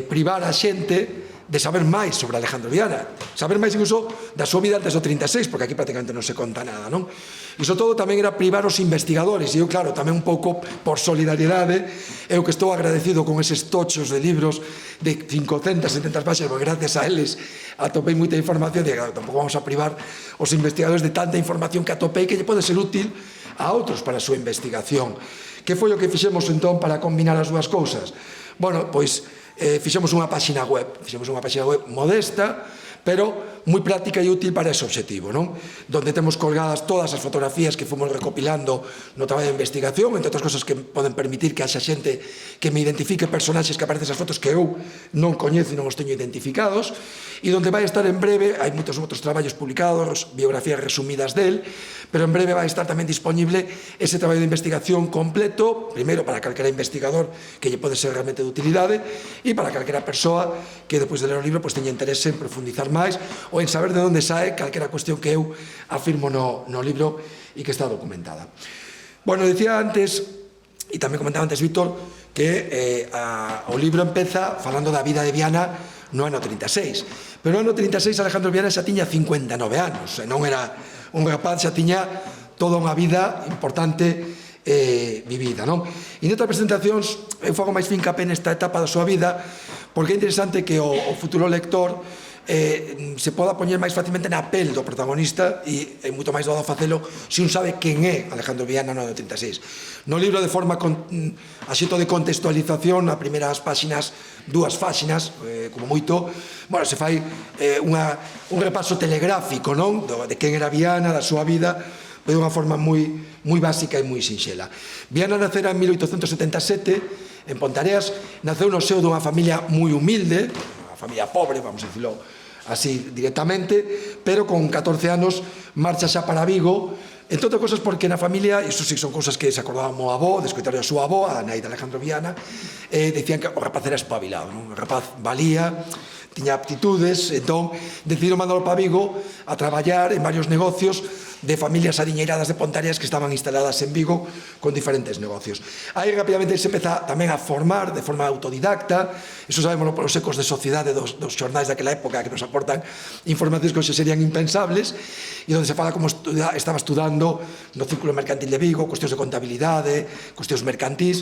Speaker 3: privar a xente de saber máis sobre Alejandro Viana, saber máis incluso da súa vida antes do 36, porque aquí prácticamente non se conta nada, non? E sobre todo tamén era privar os investigadores, e eu, claro, tamén un pouco por solidariedade, eu que estou agradecido con eses tochos de libros de 500, 700 páxinas, porque gracias a eles atopei moita información, e claro, tampouco vamos a privar os investigadores de tanta información que atopei que lle pode ser útil a outros para a súa investigación. Que foi o que fixemos entón para combinar as dúas cousas? Bueno, pois fixemos unha páxina web modesta, pero moi práctica e útil para ese obxectivo, non? Donde temos colgadas todas as fotografías que fomos recopilando no traballo de investigación, entre outras cosas que poden permitir que haxa xente que me identifique personaxes que aparecen esas fotos que eu non coñezo e non os teño identificados, e donde vai estar en breve, hai moitos outros traballos publicados, biografías resumidas del, pero en breve vai estar tamén disponible ese traballo de investigación completo, primeiro para calquera investigador que lle pode ser realmente de utilidade, e para calquera persoa que despois de ler o libro teña interese en profundizar máis ou en saber de onde sae calquera cuestión que eu afirmo no libro e que está documentada. Bueno, decía antes, e tamén comentaba antes Víctor, que o libro empeza falando da vida de Viana no ano 36, pero no ano 36 Alejandro Viana xa tiña 59 anos, non era un rapaz, xa tiña toda unha vida importante vivida, non? E nestas presentacións eu fago máis fincapé nesta etapa da súa vida, porque é interesante que o futuro lector se poda poñer máis facilmente na pel do protagonista e é moito máis doado facelo se un sabe quen é Alejandro Viana no ano 36. No libro, de forma axito de contextualización, na primeiras páxinas, 2 páxinas, como moito, bueno, se fai un repaso telegráfico, non? De quen era Viana, da súa vida, de unha forma moi básica e moi sinxela. Viana nacera en 1877 en Pontareas, naceu no seo dunha familia moi humilde, unha familia pobre, vamos a dicirlo así directamente, pero con 14 anos marcha xa para Vigo, entre outras cosas porque na familia, iso sí son cosas que se acordaba o avó, de escoitar a súa avó, a nai de Alejandro Viana, decían que o rapaz era espabilado, o rapaz valía, tiña aptitudes, entón decidiron mandalo para Vigo a traballar en varios negocios de familias adiñeiradas de Pontareas que estaban instaladas en Vigo con diferentes negocios. Aí rapidamente se empeza tamén a formar de forma autodidacta, iso sabemos polos ecos de sociedade dos xornais daquela época que nos aportan informacións que hoxe serían impensables, e onde se fala como estaba estudando no Círculo Mercantil de Vigo, cuestións de contabilidade, cuestións mercantís.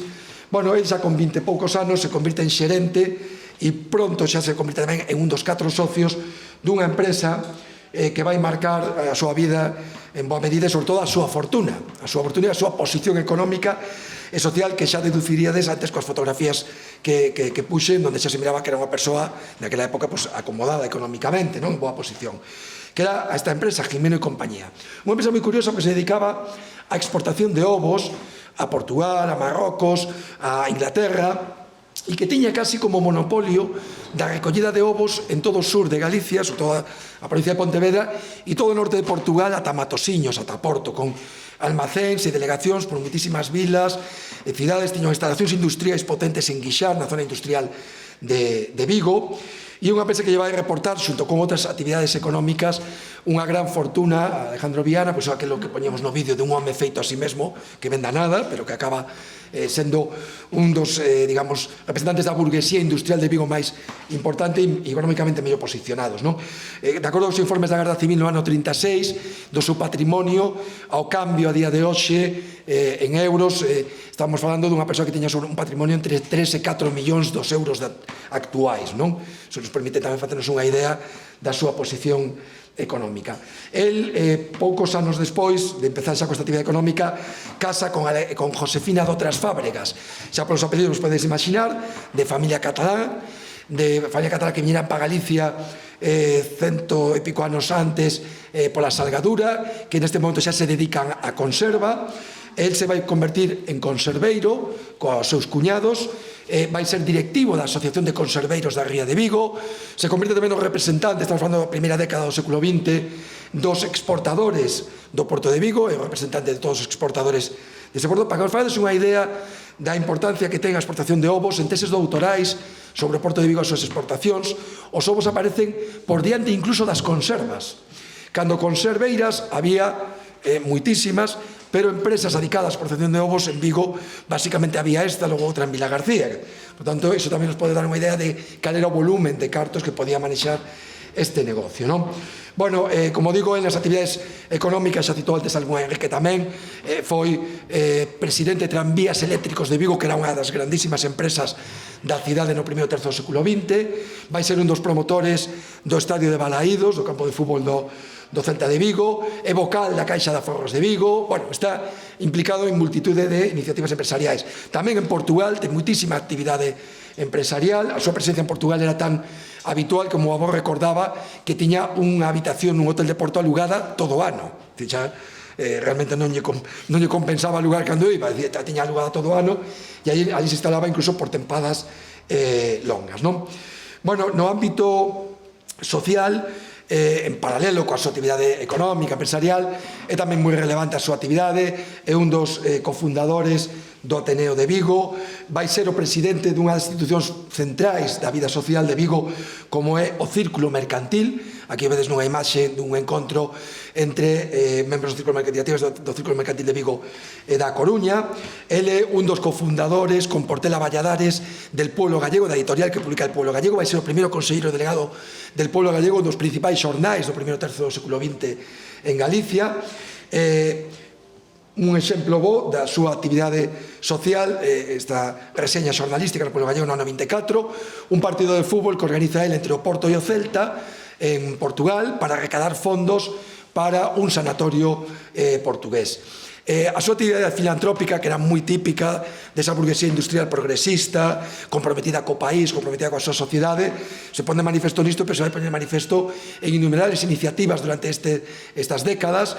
Speaker 3: Bueno, ele xa con 20 e poucos anos se convirte en xerente e pronto xa se convirte tamén en un dos 4 socios dunha empresa que vai marcar a súa vida en boa medida e sobre todo a súa fortuna e a súa posición económica e social, que xa deduciríades antes coas fotografías que puxen, onde xa se miraba que era unha persoa naquela época acomodada económicamente, en boa posición, que era esta empresa Jimeno y compañía, unha empresa moi curiosa que se dedicaba á exportación de ovos a Portugal, a Marrocos, a Inglaterra, e que tiña casi como monopolio da recollida de ovos en todo o sur de Galicia, sobre todo a provincia de Pontevedra, e todo o norte de Portugal ata Matosiños, ata Porto, con almacéns e delegacións por muitísimas vilas e cidades. Tiñan instalacións industriais potentes en Guixar, na zona industrial de Vigo, e unha empresa que lleva a reportar, xunto con outras actividades económicas, unha gran fortuna. Alejandro Viana, pois aquilo que poñemos no vídeo de un home feito a sí mesmo, que venda nada, pero que acaba sendo un dos, digamos, representantes da burguesía industrial de Vigo máis importante e económicamente mellor posicionados, non? De acordo aos informes da Garda Civil no ano 36, do seu patrimonio, ao cambio a día de hoxe, en euros, estamos falando dunha persoa que tiña un patrimonio entre 3 e 4 millóns dos euros actuais, non? Iso nos permite tamén facernos unha idea da súa posición económica. El, poucos anos despois de empezar xa con esta actividade económica, casa con Josefina de Otras Fábregas, xa polos apelidos vos podedes imaginar, de familia catalán que viñeran para Galicia 100 e pico anos antes pola salgadura, que neste momento xa se dedican a conserva. El se vai convertir en conserveiro coa seus cuñados, vai ser directivo da Asociación de Conserveiros da Ría de Vigo, se convierte tamén no representante, estamos falando da primeira década do século XX, dos exportadores do Porto de Vigo, é o representante de todos os exportadores dese porto, para que os faades unha idea da importancia que ten a exportación de ovos. En teses doutorais sobre o Porto de Vigo e as súas exportacións, os ovos aparecen por diante incluso das conservas. Cando conserveiras había moitísimas, pero empresas dedicadas á exportación de ovos en Vigo basicamente había esta, logo outra en Vilagarcía. Por tanto, iso tamén nos pode dar unha idea de cal era o volumen de cartos que podía manexar este negocio, non? Bueno, como digo, en as actividades económicas, xa citou antes algún Enrique tamén, foi presidente de Tranvías Eléctricos de Vigo, que era unha das grandísimas empresas da cidade no primeiro terzo do século XX, vai ser un dos promotores do estadio de Balaídos, do campo de fútbol do Celta de Vigo, é vocal da Caixa de Aforros de Vigo, bueno, está implicado en multitude de iniciativas empresariais. Tamén en Portugal ten muitísima actividade empresarial, a súa presencia en Portugal era tan habitual como o avó recordaba que tiña unha habitación nun hotel de Porto alugada todo o ano. Realmente non lle compensaba alugar cando iba, tiña alugada todo o ano e ali se instalaba incluso por tempadas longas, non? Bueno, no ámbito social, en paralelo coa súa actividade económica, empresarial, é tamén moi relevante a súa actividade, é un dos cofundadores do Ateneo de Vigo, vai ser o presidente dunha das institucións centrais da vida social de Vigo, como é o Círculo Mercantil. Aquí vedes nunha imaxe dun encontro entre membros do Círculo Mercantil de Vigo e da Coruña. Ele é un dos cofundadores con Portela Valladares del Pueblo Gallego, da editorial que publica El Pueblo Gallego, vai ser o primeiro conselleiro delegado del Pueblo Gallego, un dos principais xornais do primeiro terzo do século XX en Galicia. Un exemplo bo da súa actividade social, esta reseña xornalística no Pueblo Gallego no ano 24, un partido de fútbol que organiza ele entre o Porto e o Celta, en Portugal para recaudar fondos para un sanatorio portugués. A súa actividade filantrópica, que era moi típica desa burguesía industrial progresista, comprometida co país, comprometida coa súa sociedade, se pone de manifesto nisto, pero se vai poner de manifesto en innumerables iniciativas durante estas décadas,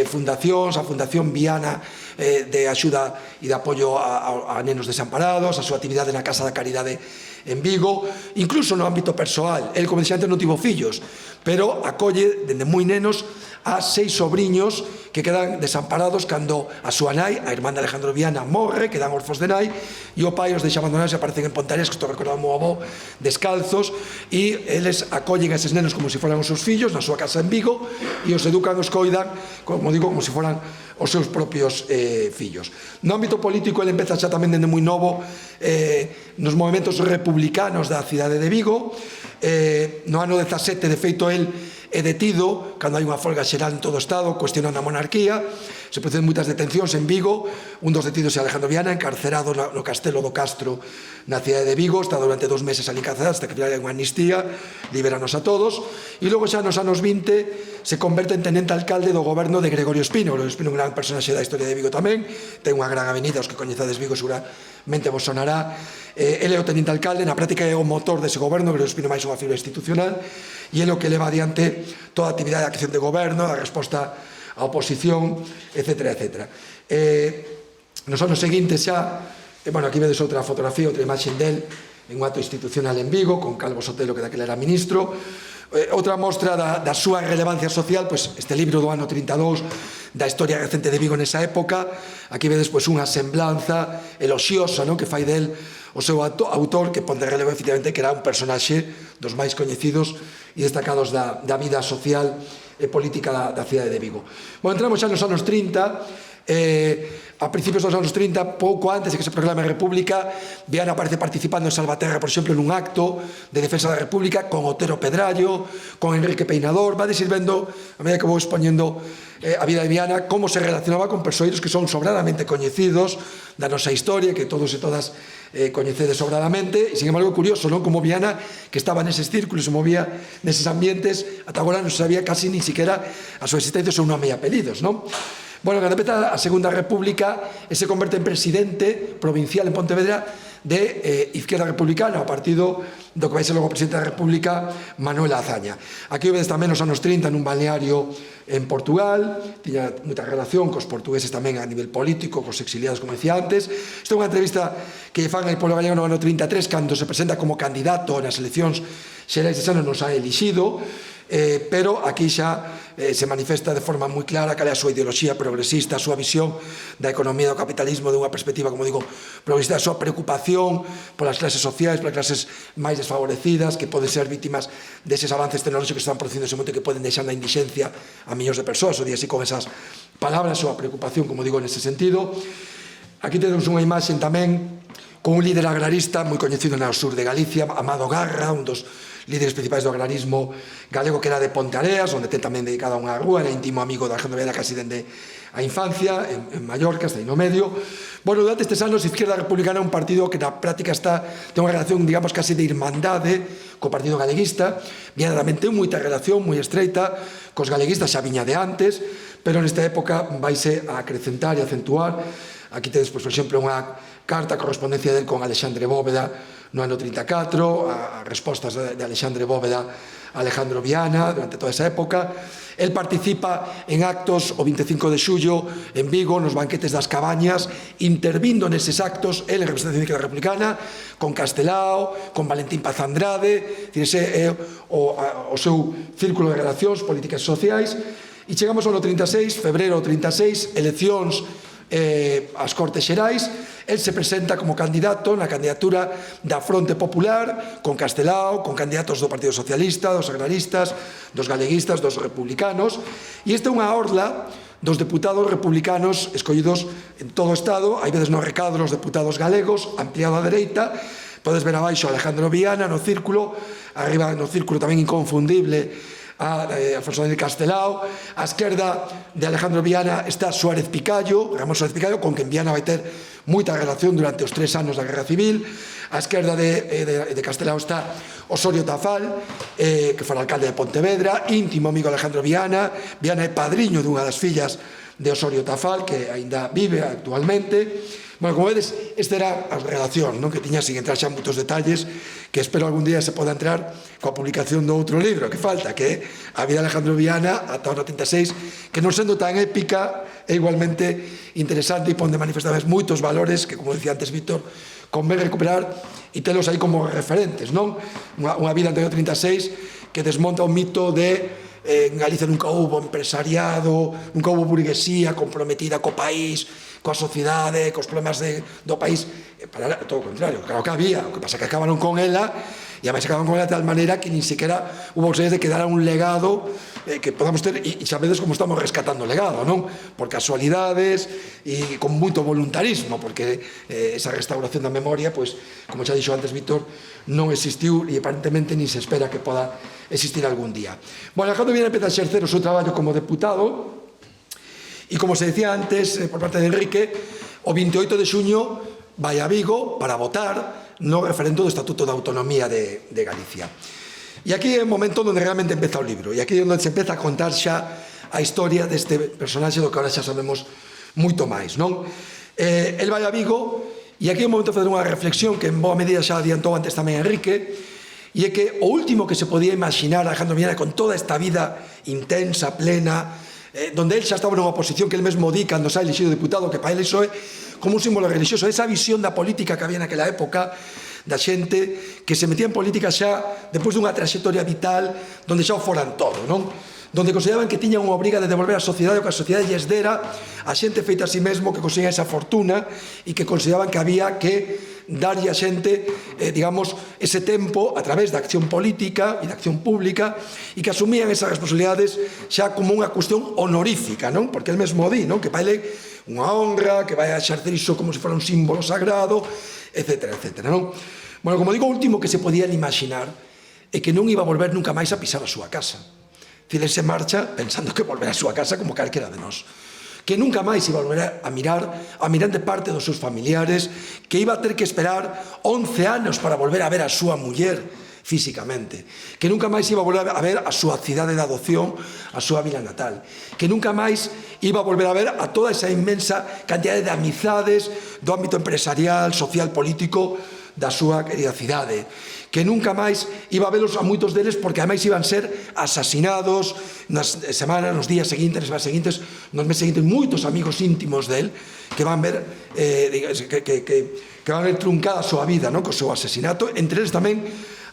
Speaker 3: fundacións, a Fundación Viana de axuda e de apoio a nenos desamparados, a súa actividade na Casa da Caridade en Vigo, incluso no ámbito persoal. El, como dixía antes, non tivo fillos, pero acolle, dende moi nenos, a 6 sobriños que quedan desamparados cando a súa nai, a irmán de Alejandro Viana, morre, quedan orfos de nai, e o pai os deixa abandonados e aparecen en Pontareas, que isto recordaba o meu avó, descalzos, e eles acollen a eses nenos como se foran os seus fillos, na súa casa en Vigo, e os educan, os coidan, como digo, como se foran os seus propios fillos. No ámbito político, ele empeza xa tamén dende moi novo nos movimentos republicanos da cidade de Vigo. No ano 17, de feito, el é detido cando hai unha folga xeral en todo o Estado cuestionando a monarquía. Se proceden moitas detencións en Vigo. Un dos detidos é Alejandro Viana, encarcerado no Castelo do Castro na cidade de Vigo. Está durante 2 meses ali encarcerado hasta que hai unha amnistía, libéranos a todos. E logo xa nos anos 20 se converte en tenente alcalde do goberno de Gregorio Espino. Gregorio Espino é un gran personaxe da historia de Vigo tamén, ten unha gran avenida, os que coñecedes Vigo seguramente vos sonará. Ele é o tenente alcalde, na práctica é o motor dese goberno. Gregorio Espino máis unha figura institucional, e é o que leva adiante toda a actividade de acción de goberno, a resposta á oposición, etc. Nos anos seguintes xa, aquí vedes outra fotografía, outra imaxe del en un acto institucional en Vigo, con Calvo Sotelo, que daquela era ministro. Outra mostra da súa relevancia social, este libro do ano 32 da historia recente de Vigo nesa época. Aquí vedes unha semblanza elogiosa que fai del o seu autor, que pon de relevo efectivamente que era un personaxe dos máis coñecidos e destacados da vida social e política da cidade de Vigo. Entramos xa nos anos 30. A principios dos anos 30, pouco antes de que se proclame a República, Viana aparece participando en Salvaterra, por exemplo, nun acto de defensa da República con Otero Pedrallo, con Enrique Peinador. Va desirvendo, a medida que vou expoñendo a vida de Viana, como se relacionaba con persoeiros que son sobradamente coñecidos da nosa historia, que todos e todas coñecedes sobradamente. E, sin embargo, é curioso, non? Como Viana, que estaba neses círculos, se movía neses ambientes, ata agora non se sabía casi ni siquiera a súa existencia, o seu nome e apelidos, non? Cando empeza a Segunda República, se converte en presidente provincial en Pontevedra de Izquierda Republicana, o partido do que vai ser logo presidente da República, Manuel Azaña. Aquí vedes tamén nos anos 30 nun balneario en Portugal, tiña moita relación cos portugueses tamén a nivel político, cos exiliados, como decía antes. Isto é unha entrevista que fan ao Pueblo Gallego no ano 33, cando se presenta como candidato nas eleccións xerais de ano, non se ha elixido, pero aquí xa se manifesta de forma moi clara cal é a súa ideoloxía progresista, a súa visión da economía do capitalismo dunha perspectiva, como digo, progresista, a súa preocupación polas clases sociais, polas clases máis desfavorecidas, que poden ser vítimas deses avances tecnolóxicos que están producindo ese momento, que poden deixar na indixencia a millóns de persoas. O día así con esas palabras, a súa preocupación, como digo, nese sentido. Aquí temos unha imaxe tamén con un líder agrarista moi coñecido no sur de Galicia, Amado Garra, un dos líderes principais do agrarismo galego, que era de Pontareas, onde ten tamén dedicada unha rúa, era íntimo amigo da Alejandro Viana casi dende a infancia, en Mallorca, hasta aí no medio. Durante estes anos, Izquierda Republicana é un partido que na práctica ten unha relación, digamos, casi de irmandade co Partido Galeguista. Viana tamén ten moita relación moi estreita cos galeguistas, xa viña de antes, pero nesta época vaise a acrecentar e acentuar. Aquí tedes, por exemplo, unha carta, correspondencia del con Alexandre Bóveda no ano 34, a respostas de Alexandre Bóveda a Alejandro Viana durante toda esa época. El participa en actos o 25 de xullo en Vigo, nos banquetes das Cabañas, intervindo neses actos, el en representación da Republicana, con Castelao, con Valentín Paz Andrade. Ese é o seu círculo de relacións políticas e sociais. E chegamos ao ano 36, febrero 36, eleccións ás Cortes Xerais. El se presenta como candidato na candidatura da Fronte Popular, con Castelao, con candidatos do Partido Socialista, dos agraristas, dos galeguistas, dos republicanos. E esta é unha orla dos deputados republicanos escollidos en todo o Estado. Hai veces no recadro os deputados galegos, ampliado á dereita. Podes ver abaixo Alejandro Viana no círculo, arriba no círculo tamén inconfundible a Alfonso de Castelao. A esquerda de Alejandro Viana está Suárez Picallo, Ramón Suárez Picallo, con quen Viana vai ter moita relación durante os 3 anos da Guerra Civil. A esquerda de Castelao está Osorio Tafal, que fora alcalde de Pontevedra, íntimo amigo de Alejandro Viana. Viana é padriño dunha das fillas de Osorio Tafal, que aínda vive actualmente. Bueno, como vedes, esta era a relación, non? Que tiña, sin entrar xa en moitos detalles, que espero algún día se poda entrar coa publicación do outro libro que falta, que é A vida de Alejandro Viana ata o 36, que non sendo tan épica é igualmente interesante e pon de manifestar moitos valores que, como decía antes Víctor, convén recuperar e telos aí como referentes, non? Unha vida anterior ao 36 que desmonta o mito de en Galicia nunca houbo empresariado, nunca houbo burguesía comprometida co país, coa sociedade, cos problemas do país. Para todo o contrario, claro que había, o que pasa que acabaron con ela, e a máis acabaron con ela de tal maneira que nin siquiera hubo opciones de que dara un legado que podamos ter, e sabedes como estamos rescatando o legado, non? Por casualidades e con moito voluntarismo, porque esa restauración da memoria, pois, como xa dixo antes Víctor, non existiu e aparentemente nin se espera que poda existir algún día. Bueno, Alejandro Viana empeza a exercer o seu traballo como deputado e, como se decía antes por parte de Enrique, o 28 de xuño vai a Vigo para votar no referendo do Estatuto de Autonomía de Galicia. E aquí é o momento onde realmente empeza o libro, e aquí é onde se empeza a contar xa a historia deste personaxe do que ahora xa sabemos moito máis, non? El vai a Vigo, e aquí é o momento de fazer unha reflexión que en boa medida xa adiantou antes tamén Enrique, e é que o último que se podía imaginar Alejandro Viana con toda esta vida intensa, plena, donde él xa estaba nunha posición que él mesmo di cando xa elixido diputado, que para él iso é como un símbolo religioso, esa visión da política que había naquela época, da xente que se metía en política xa despois dunha trayectoria vital donde xa o foran todo, non? Donde consideraban que tiñan unha obriga de devolver a sociedade o que a sociedade lles dera, a xente feita a sí mesmo que conseguía esa fortuna e que consideraban que había que darlle a xente, digamos, ese tempo a través da acción política e da acción pública e que asumían esas responsabilidades xa como unha cuestión honorífica, non? Porque el mesmo di, non? Que para ele unha honra, que vai a exercer iso como se fora un símbolo sagrado, etcétera, etcétera, non? Bueno, como digo, o último que se podían imaginar é que non iba a volver nunca máis a pisar a súa casa. Él se marcha pensando que volverá a súa casa como calquera de nós, que nunca máis iba a volver a mirar de parte dos seus familiares, que iba a ter que esperar 11 anos para volver a ver a súa muller físicamente, que nunca máis iba a volver a ver a súa cidade de adopción, a súa vila natal, que nunca máis iba a volver a ver a toda esa inmensa cantidade de amizades do ámbito empresarial, social, político da súa querida cidade, que nunca máis iba a velos a moitos deles porque ademais iban ser asasinados nas semanas, nos días seguintes, nas semanas seguintes, nos meses seguintes, moitos amigos íntimos del que van ver que van ver truncada a súa vida, non? Co seu asesinato, entre eles tamén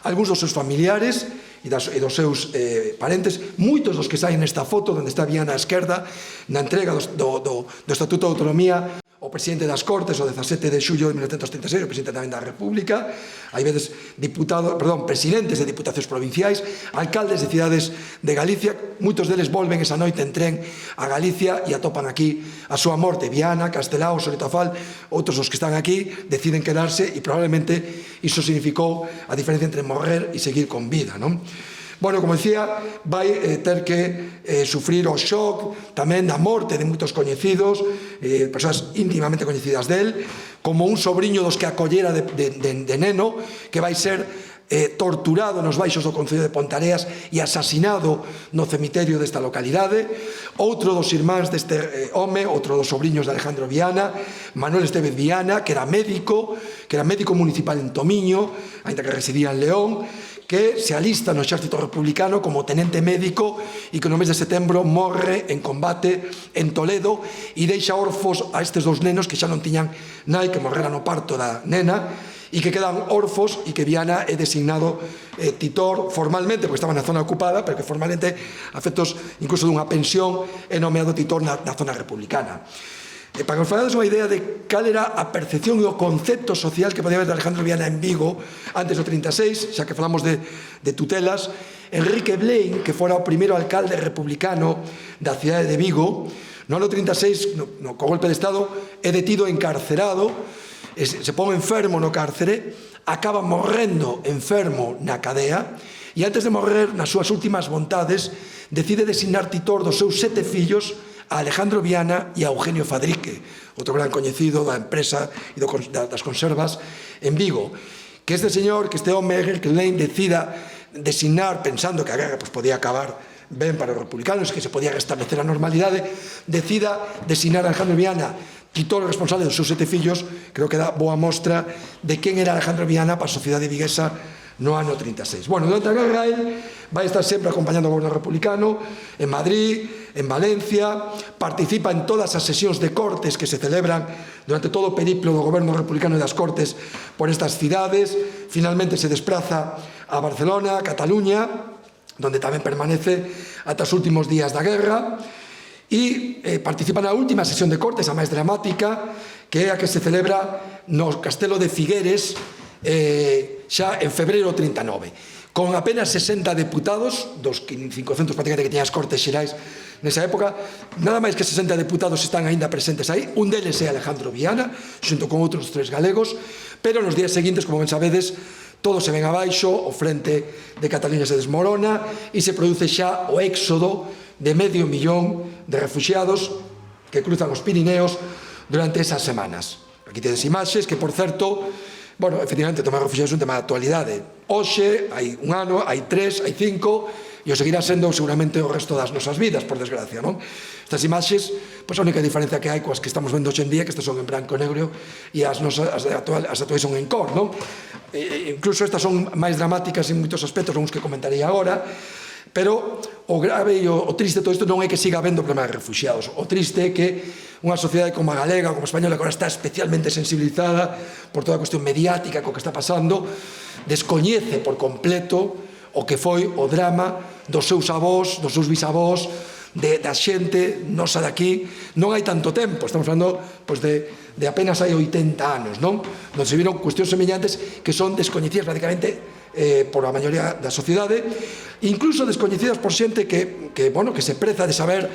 Speaker 3: algúns dos seus familiares e dos seus parentes, moitos dos que saen nesta foto onde está Viana á esquerda na entrega do Estatuto de Autonomía o presidente das Cortes, o 17 de xullo de 1936, o presidente tamén da República, hai veces presidentes de diputacións provinciais, alcaldes de cidades de Galicia, moitos deles volven esa noite en tren a Galicia e atopan aquí a súa morte. Viana, Castelao, Osorio Tafal, outros dos que están aquí, deciden quedarse e probablemente iso significou a diferencia entre morrer e seguir con vida, non? Bueno, como decía, vai ter que sufrir o shock tamén da morte de moitos coñecidos, persoas íntimamente coñecidas del, como un sobriño dos que acollera de neno, que vai ser torturado nos baixos do Concello de Pontareas e asasinado no cemiterio desta localidade. Outro dos irmáns deste home, outro dos sobriños de Alejandro Viana, Manuel Estévez Viana, que era médico municipal en Tomiño, aínda que residía en León, que se alista no exército republicano como tenente médico e que no mes de setembro morre en combate en Toledo e deixa orfos a estes dous nenos que xa non tiñan nai, que morrera no parto da nena e que quedan orfos e que Viana é designado titor formalmente, porque estaba na zona ocupada, pero que formalmente, a efectos incluso dunha pensión, é nomeado titor na zona republicana. Para que os falades unha idea de cal era a percepción e o concepto social que podía haber de Alejandro Viana en Vigo antes do 36, xa que falamos de tutelas, Enrique Blaine, que fora o primeiro alcalde republicano da cidade de Vigo, no ano 36, co golpe de Estado, é detido e encarcerado, se pon enfermo no cárcere, acaba morrendo enfermo na cadea, E antes de morrer, nas súas últimas vontades, decide designar titor dos seus 7 fillos a Alejandro Viana e a Eugenio Fadrique, outro gran coñecido da empresa e das conservas en Vigo. Que este señor, que este home, que Lane, decida designar, pensando que a guerra podía acabar ben para os republicanos, que se podía restablecer a normalidade, decida designar a Alejandro Viana titor responsable dos seus 7 fillos, creo que dá boa mostra de quen era Alejandro Viana para a sociedade viguesa no ano 36. Bueno, durante a guerra ele vai estar sempre acompañando o goberno republicano en Madrid, en Valencia, participa en todas as sesións de cortes que se celebran durante todo o periplo do goberno republicano e das cortes por estas cidades. Finalmente se despraza a Barcelona, a Cataluña, donde tamén permanece ata os últimos días da guerra, e participa na última sesión de cortes, a máis dramática, que é a que se celebra no Castelo de Figueres xa en febreiro 39, con apenas 60 deputados dos 500 prácticamente que tiñan as Cortes Xerais nesa época. Nada máis que 60 deputados están aínda presentes aí, un deles é Alejandro Viana, xunto con outros 3 galegos, pero nos días seguintes, como ben sabedes, todo se ven abaixo, o frente de Cataluña se desmorona e se produce xa o éxodo de 500.000 de refugiados que cruzan os Pirineos durante esas semanas. Aquí tedes imaxes que, por certo, bueno, efectivamente, tomar refugiados é un tema de actualidade. Hoxe, hai un ano, hai 3, hai 5, e o seguirá sendo seguramente o resto das nosas vidas, por desgracia, non? Estas imaxes, pois a única diferencia que hai coas que estamos vendo hoxe en día, que estas son en branco e negro, e as actuais son en cor, non? Incluso estas son máis dramáticas en moitos aspectos, son os que comentarei agora, pero o grave e o triste de todo isto non é que siga habendo problemas de refugiados. O triste é que unha sociedade como a galega, como a española, que agora está especialmente sensibilizada por toda a cuestión mediática co que está pasando, descoñece por completo o que foi o drama dos seus avós, dos seus bisavós, da xente nosa daqui. Non hai tanto tempo, estamos falando de apenas hai 80 anos, non? Donde se viron cuestións semellantes que son descoñecidas prácticamente por a maioría da sociedade, incluso descoñecidas por xente que se preza de saber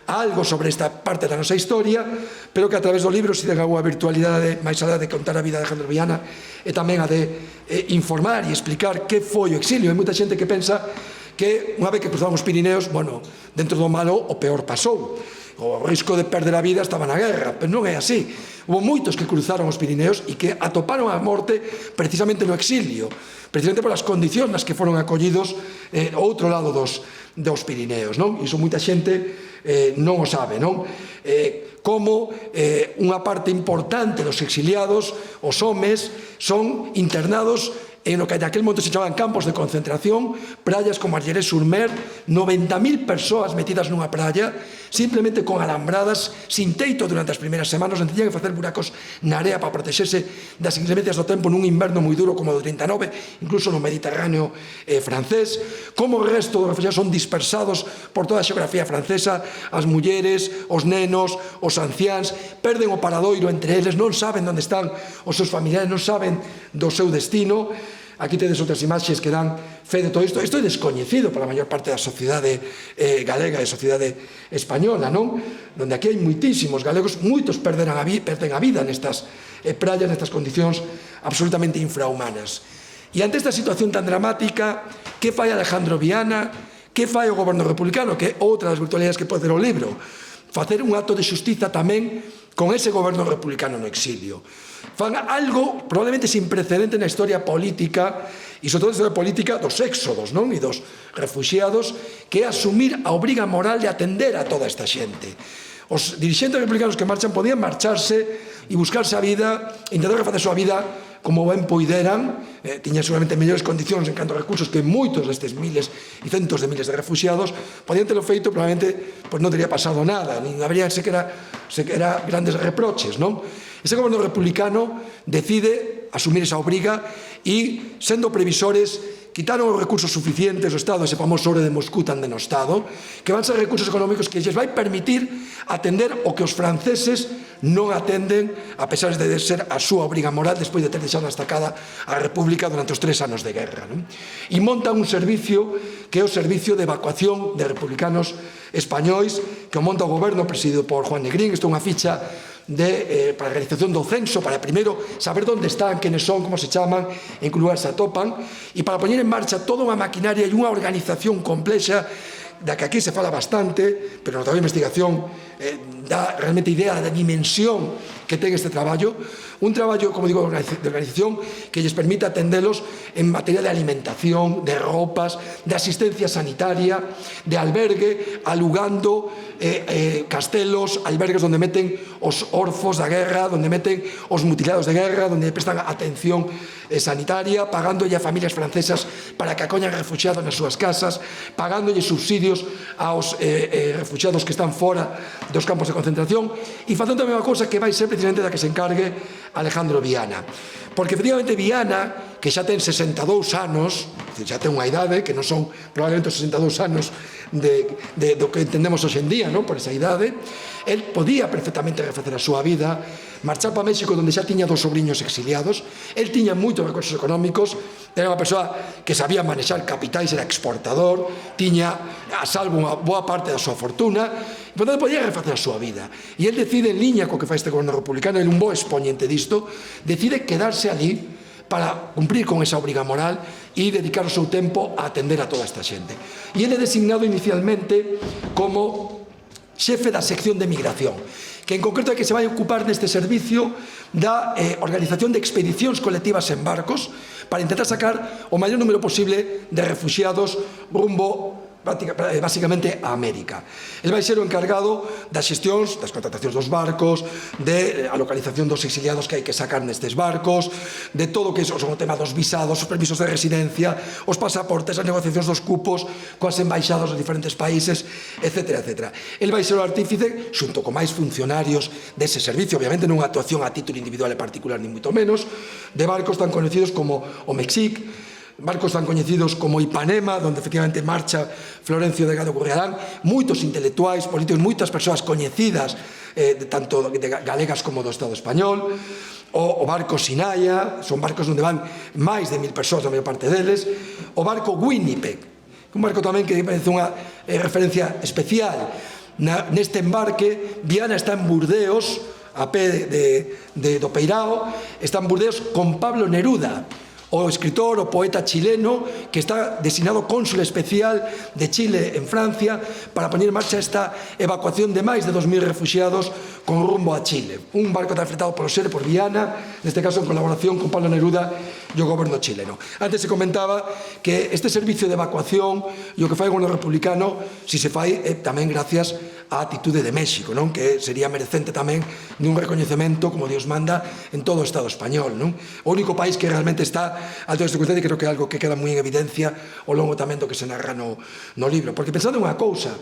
Speaker 3: algo sobre esta parte da nosa historia, pero que a través do libro se ten algunha virtualidade máis alá de contar a vida de Alejandro Viana e tamén a de informar e explicar que foi o exilio. Hai moita xente que pensa que unha vez que cruzaban os Pirineos, bueno, dentro do malo o peor pasou. O risco de perder a vida estaba na guerra, pero non é así. Houve moitos que cruzaron os Pirineos e que atoparon a morte precisamente no exilio, precisamente polas condicións nas que foron acollidos ao outro lado dos Pirineos, non? Iso moita xente non o sabe, non? Como unha parte importante dos exiliados, os homes, son internados en o que naquel momento se chamaban campos de concentración, praias como Argelès-sur-Mer, 90.000 persoas metidas nunha praia, simplemente con alambradas, sin teito durante as primeiras semanas, onde tiñan que facer buracos na area para protexerse das inclemencias do tempo nun inverno moi duro como o do 39, incluso no Mediterráneo francés. Como o resto dos refugiados son dispersados por toda a xeografía francesa, as mulleres, os nenos, os anciáns, perden o paradoiro entre eles, non saben onde están os seus familiares, non saben do seu destino. Aquí tedes outras imaxes que dan fe de todo isto. Isto é descoñecido para a maior parte da sociedade galega e sociedade española, non? Donde aquí hai moitísimos galegos, moitos perden a vida nestas praias, nestas condicións absolutamente infrahumanas. E ante esta situación tan dramática, que fai Alejandro Viana? Que fai o goberno republicano? Que é outra das virtualidades que pode ter o libro. Facer un acto de xustiza tamén con ese goberno republicano no exilio. Fan algo probablemente sin precedente na historia política e sobre todo na historia política dos éxodos, non? E dos refugiados, que é asumir a obriga moral de atender a toda esta xente. Os dirixentes republicanos que marchan podían marcharse e buscarse a vida, intentar refacer a súa vida como ben poideran, tiñan seguramente mellores condicións en canto a recursos que moitos destes miles e centos de miles de refugiados, podían terlo feito, probablemente non teria pasado nada, nin habría sequera grandes reproches, non? Ese goberno republicano decide asumir esa obriga e, sendo previsores, quitaron os recursos suficientes do Estado, ese famoso ouro de Moscú tan denostado, que van ser recursos económicos que lles vai permitir atender o que os franceses non atenden, a pesar de ser a súa obriga moral despois de ter deixado estacada a República durante os 3 anos de guerra. E montan un servicio que é o Servicio de Evacuación de Republicanos Españois, que monta o goberno presidido por Juan Negrín. Isto é unha ficha para a realización do censo, para primeiro saber onde están, quenes son, como se chaman, en que lugar se atopan, e para poñer en marcha toda unha maquinaria e unha organización complexa da que aquí se fala bastante, pero no traballo de investigación dá realmente idea da dimensión que ten este traballo, un traballo, como digo, de organización que lles permite atendelos en materia de alimentación, de ropas, de asistencia sanitaria, de albergue, alugando castelos, albergues onde meten os orfos da guerra, onde meten os mutilados de guerra, onde prestan atención sanitaria, pagándolle a familias francesas para que acollan refugiados nas súas casas, pagándolle subsidios aos refugiados que están fora dos campos de concentración e facendo a mesma cousa que vai ser precisamente da que se encargue Alejandro Viana. Porque efectivamente Viana, que xa ten 62 anos, xa ten unha idade que non son probablemente os 62 anos do que entendemos hoxe en día, por esa idade, el podía perfectamente refacer a súa vida, marchar para México onde xa tiña 2 sobriños exiliados, el tiña moitos recursos económicos, era unha persoa que sabía manexar capitais, era exportador, tiña a salvo unha boa parte da súa fortuna, e por tanto podía refacer a súa vida. E el decide, en liña co que fai este goberno republicano, ele un bo exponente disto, decide quedarse ali para cumprir con esa obriga moral e dedicar o seu tempo a atender a toda esta xente. E ele é designado inicialmente como xefe da sección de migración, que en concreto é que se vai ocupar neste servicio da organización de expedicións colectivas en barcos para intentar sacar o maior número posible de refugiados rumbo basicamente a América. El vai ser o encargado das xestións, das contratacións dos barcos, de a localización dos exiliados que hai que sacar nestes barcos, de todo o que son o tema dos visados, os permisos de residencia, os pasaportes, as negociacións dos cupos coas embaixadas dos diferentes países, etc. El vai ser o artífice, xunto con máis funcionarios dese servicio, obviamente non unha actuación a título individual e particular, ni moito menos, de barcos tan conocidos como o Mexique, barcos tan coñecidos como Ipanema, onde efectivamente marcha Florencio Delgado Gurriarán, moitos intelectuais, políticos, moitas persoas coñecidas, tanto galegas como do Estado español, o barco Sinaya, son barcos onde van máis de 1000 persoas, a maior parte deles, o barco Winnipeg, un barco tamén que parece unha referencia especial. Neste embarque, Viana está en Burdeos, a pé do Peirao, está en Burdeos con Pablo Neruda, o escritor, o poeta chileno que está designado cónsul especial de Chile en Francia para poñer en marcha esta evacuación de máis de 2000 refugiados con rumbo a Chile. Un barco está fletado por Osere, por Viana, neste caso en colaboración con Pablo Neruda e o goberno chileno. Antes se comentaba que este servicio de evacuación e o que fai o goberno republicano, si se fai tamén gracias a atitude de México, que sería merecente tamén de un recoñecemento, como Dios manda, en todo o Estado español. O único país que realmente está a toda esta circunstancia, e creo que é algo que queda moi en evidencia ao longo tamén do que se narra no libro. Porque pensando en unha cousa,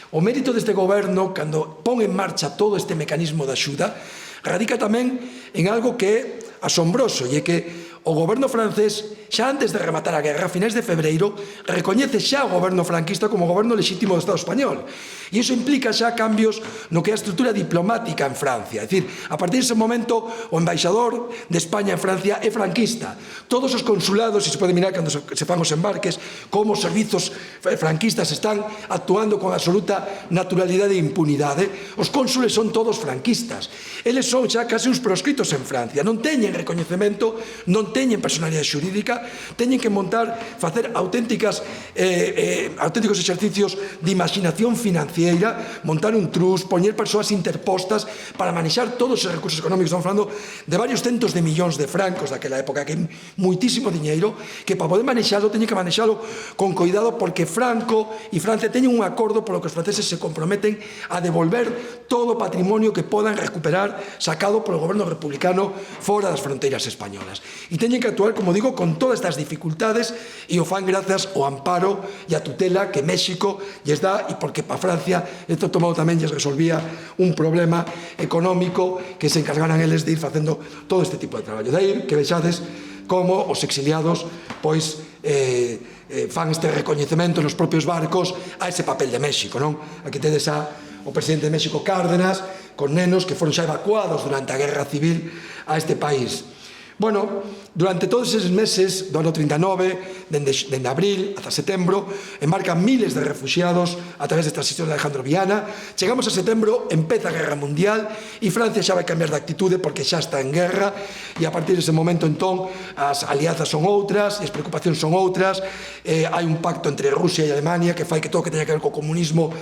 Speaker 3: o mérito deste goberno, cando pon en marcha todo este mecanismo de axuda, radica tamén en algo que é asombroso, e é que o goberno francés, xa antes de rematar a guerra, a finais de febreiro, recoñece xa o goberno franquista como goberno lexítimo do Estado español. E iso implica xa cambios no que é a estrutura diplomática en Francia. É dicir, a partir dese momento, o embaixador de España en Francia é franquista. Todos os consulados, e se pode mirar cando se fan os embarques, como os servizos franquistas están actuando con absoluta naturalidade e impunidade. Os cónsules son todos franquistas. Eles son xa case uns proscritos en Francia. Non teñen recoñecemento, non teñen personalidade xurídica, teñen que facer auténticos exercicios de imaginación financiera, montar un trust, poñer persoas interpostas para manexar todos os recursos económicos. Estamos falando de varios centos de millóns de francos daquela época, que é moitísimo diñeiro, que para poder manexalo, teñen que manexalo con cuidado, porque Franco e Francia teñen un acordo polo que os franceses se comprometen a devolver todo o patrimonio que podan recuperar sacado polo goberno republicano fora das fronteiras españolas. E teñen que actuar, como digo, con todas estas dificultades, e o fan grazas ao amparo e a tutela que México lles dá, e porque para Francia isto tomado tamén lles resolvía un problema económico que se encargaran eles de ir facendo todo este tipo de traballo. De aí que vexades como os exiliados pois fan este recoñecemento nos propios barcos a ese papel de México. Aquí tedes o presidente de México, Cárdenas, con nenos que foron xa evacuados durante a guerra civil a este país. Bueno, durante todos eses meses do ano 39, dende abril ata setembro, embarcan miles de refugiados a través desta xestión de Alejandro Viana. Chegamos a setembro, empeza a Guerra Mundial e Francia xa vai cambiar de actitude porque xa está en guerra, e a partir dese momento entón as alianzas son outras, as preocupacións son outras. Hai un pacto entre Rusia e Alemania que fai que todo o que teña que ver co comunismo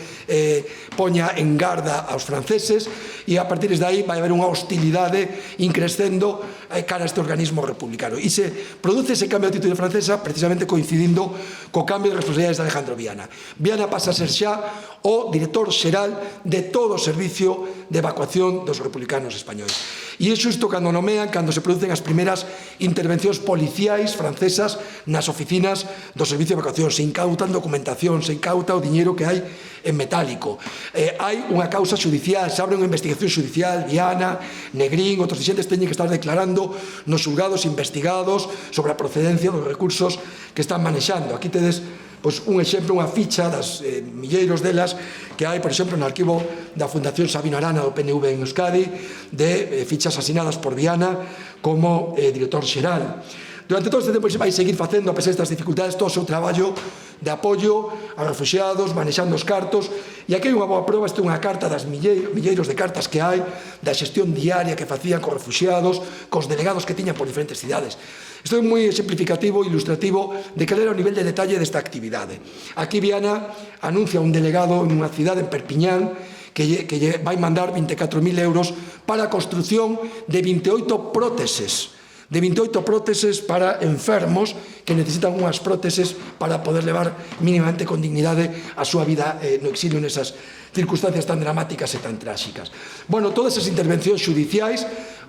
Speaker 3: poña en garda aos franceses, e a partir de aí vai haber unha hostilidade increscendo cara a este organismo republicano, e se produce ese cambio de actitude francesa precisamente coincidindo co cambio de responsabilidades de Alejandro Viana. Viana pasa a ser xa o director xeral de todo o servicio de evacuación dos republicanos españois, e é xusto cando nomean, cando se producen as primeiras intervencións policiais francesas nas oficinas do servicio de evacuación. Se incautan documentación, se incauta o diñeiro que hai en metálico, hai unha causa judicial, se abre unha investigación judicial. Viana, Negrín, outros dirigentes teñen que estar declarando nos xulgados investigados sobre a procedencia dos recursos que están manexando. Aquí tedes un exemplo, unha ficha das milleiros delas que hai, por exemplo, no arquivo da Fundación Sabino Arana do PNV en Euskadi, de fichas asinadas por Viana como director xeral. Durante todo este tempo se vai seguir facendo, a pesar destas dificultades, todo o seu traballo de apoio a refugiados, manexando os cartos, e aquí hai unha boa prova. Esta é unha carta das milleiros de cartas que hai, da xestión diaria que facían cos refugiados, cos delegados que tiñan por diferentes cidades. Isto é moi exemplificativo e ilustrativo de cal era o nivel de detalle desta actividade. Aquí Viana anuncia un delegado en unha cidade, en Perpiñán, que vai mandar 24.000 euros para a construción de 28 próteses para enfermos que necesitan unhas próteses para poder levar mínimamente con dignidade a súa vida no exilio nesas circunstancias tan dramáticas e tan tráxicas. Bueno, todas esas intervencións judiciais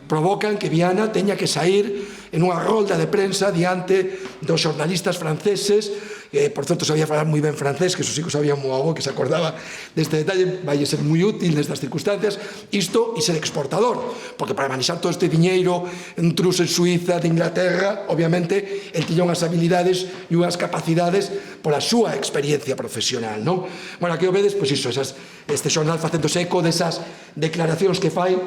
Speaker 3: provocan que Viana teña que sair en unha rolda de prensa diante dos xornalistas franceses, que, por certo, sabía falar moi ben francés, que eso sí que sabía moi algo, que se acordaba deste detalle. Vai ser moi útil nestas circunstancias isto e ser exportador, porque para manexar todo este diñeiro en trus en Suiza, de Inglaterra, obviamente, el tiña unhas habilidades e unhas capacidades pola súa experiencia profesional, non? Bueno, aquí o vedes, pois iso, este xornal facéndose eco desas declaracións que fai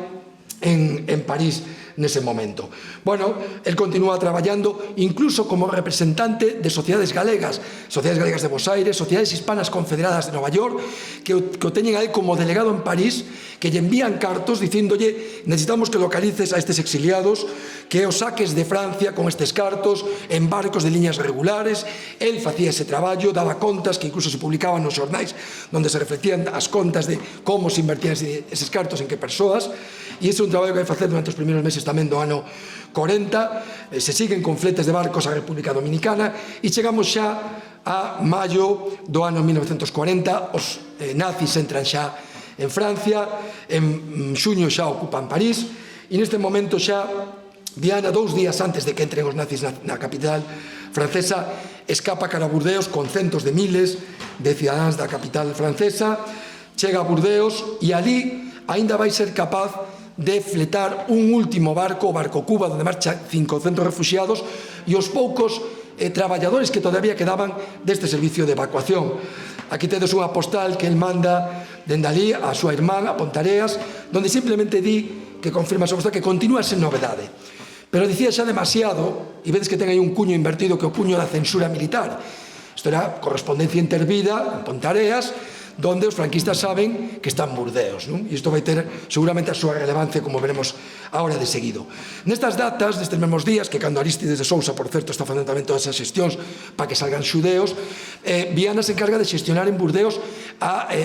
Speaker 3: en París nese momento. Bueno, el continúa traballando incluso como representante de sociedades galegas de Bos Aires, sociedades hispanas confederadas de Nova York, que o teñen a él como delegado en París, que lle envían cartos dicíndolle: necesitamos que localices a estes exiliados, que os saques de Francia con estes cartos en barcos de liñas regulares. El facía ese traballo, daba contas que incluso se publicaban nos xornais onde se reflectían as contas de como se invertían eses cartos, en que persoas. E ese é un traballo que vai facer durante os primeiros meses tamén do ano 40. Se siguen con fletes de barcos á República Dominicana e chegamos xa a maio do ano 1940. Os nazis entran xa en Francia, en xuño xa ocupan París, e neste momento xa Viana, 2 días antes de que entren os nazis na capital francesa, escapa cara a Burdeos con centos de miles de cidadáns da capital francesa. Chega a Burdeos e ali aínda vai ser capaz de fletar un último barco, o barco Cuba, onde marcha 500 refugiados e os poucos traballadores que todavía quedaban deste servicio de evacuación. Aquí tedes unha postal que el manda dende ali a súa irmán, a Pontareas, donde simplemente di, que confirma a súa postal, que continúa sen novedade. Pero dicía xa demasiado, e vedes que ten aí un cuño invertido, que é o cuño da censura militar. Isto era correspondencia intervida en Pontareas, donde os franquistas saben que están Burdeos, non? E isto vai ter seguramente a súa relevancia, como veremos agora de seguido. Nestas datas, nestes mesmos días, que cando Arístides de Sousa, por certo, está facendo tamén todas esas xestións para que salgan xudeos, Viana se encarga de xestionar en Burdeos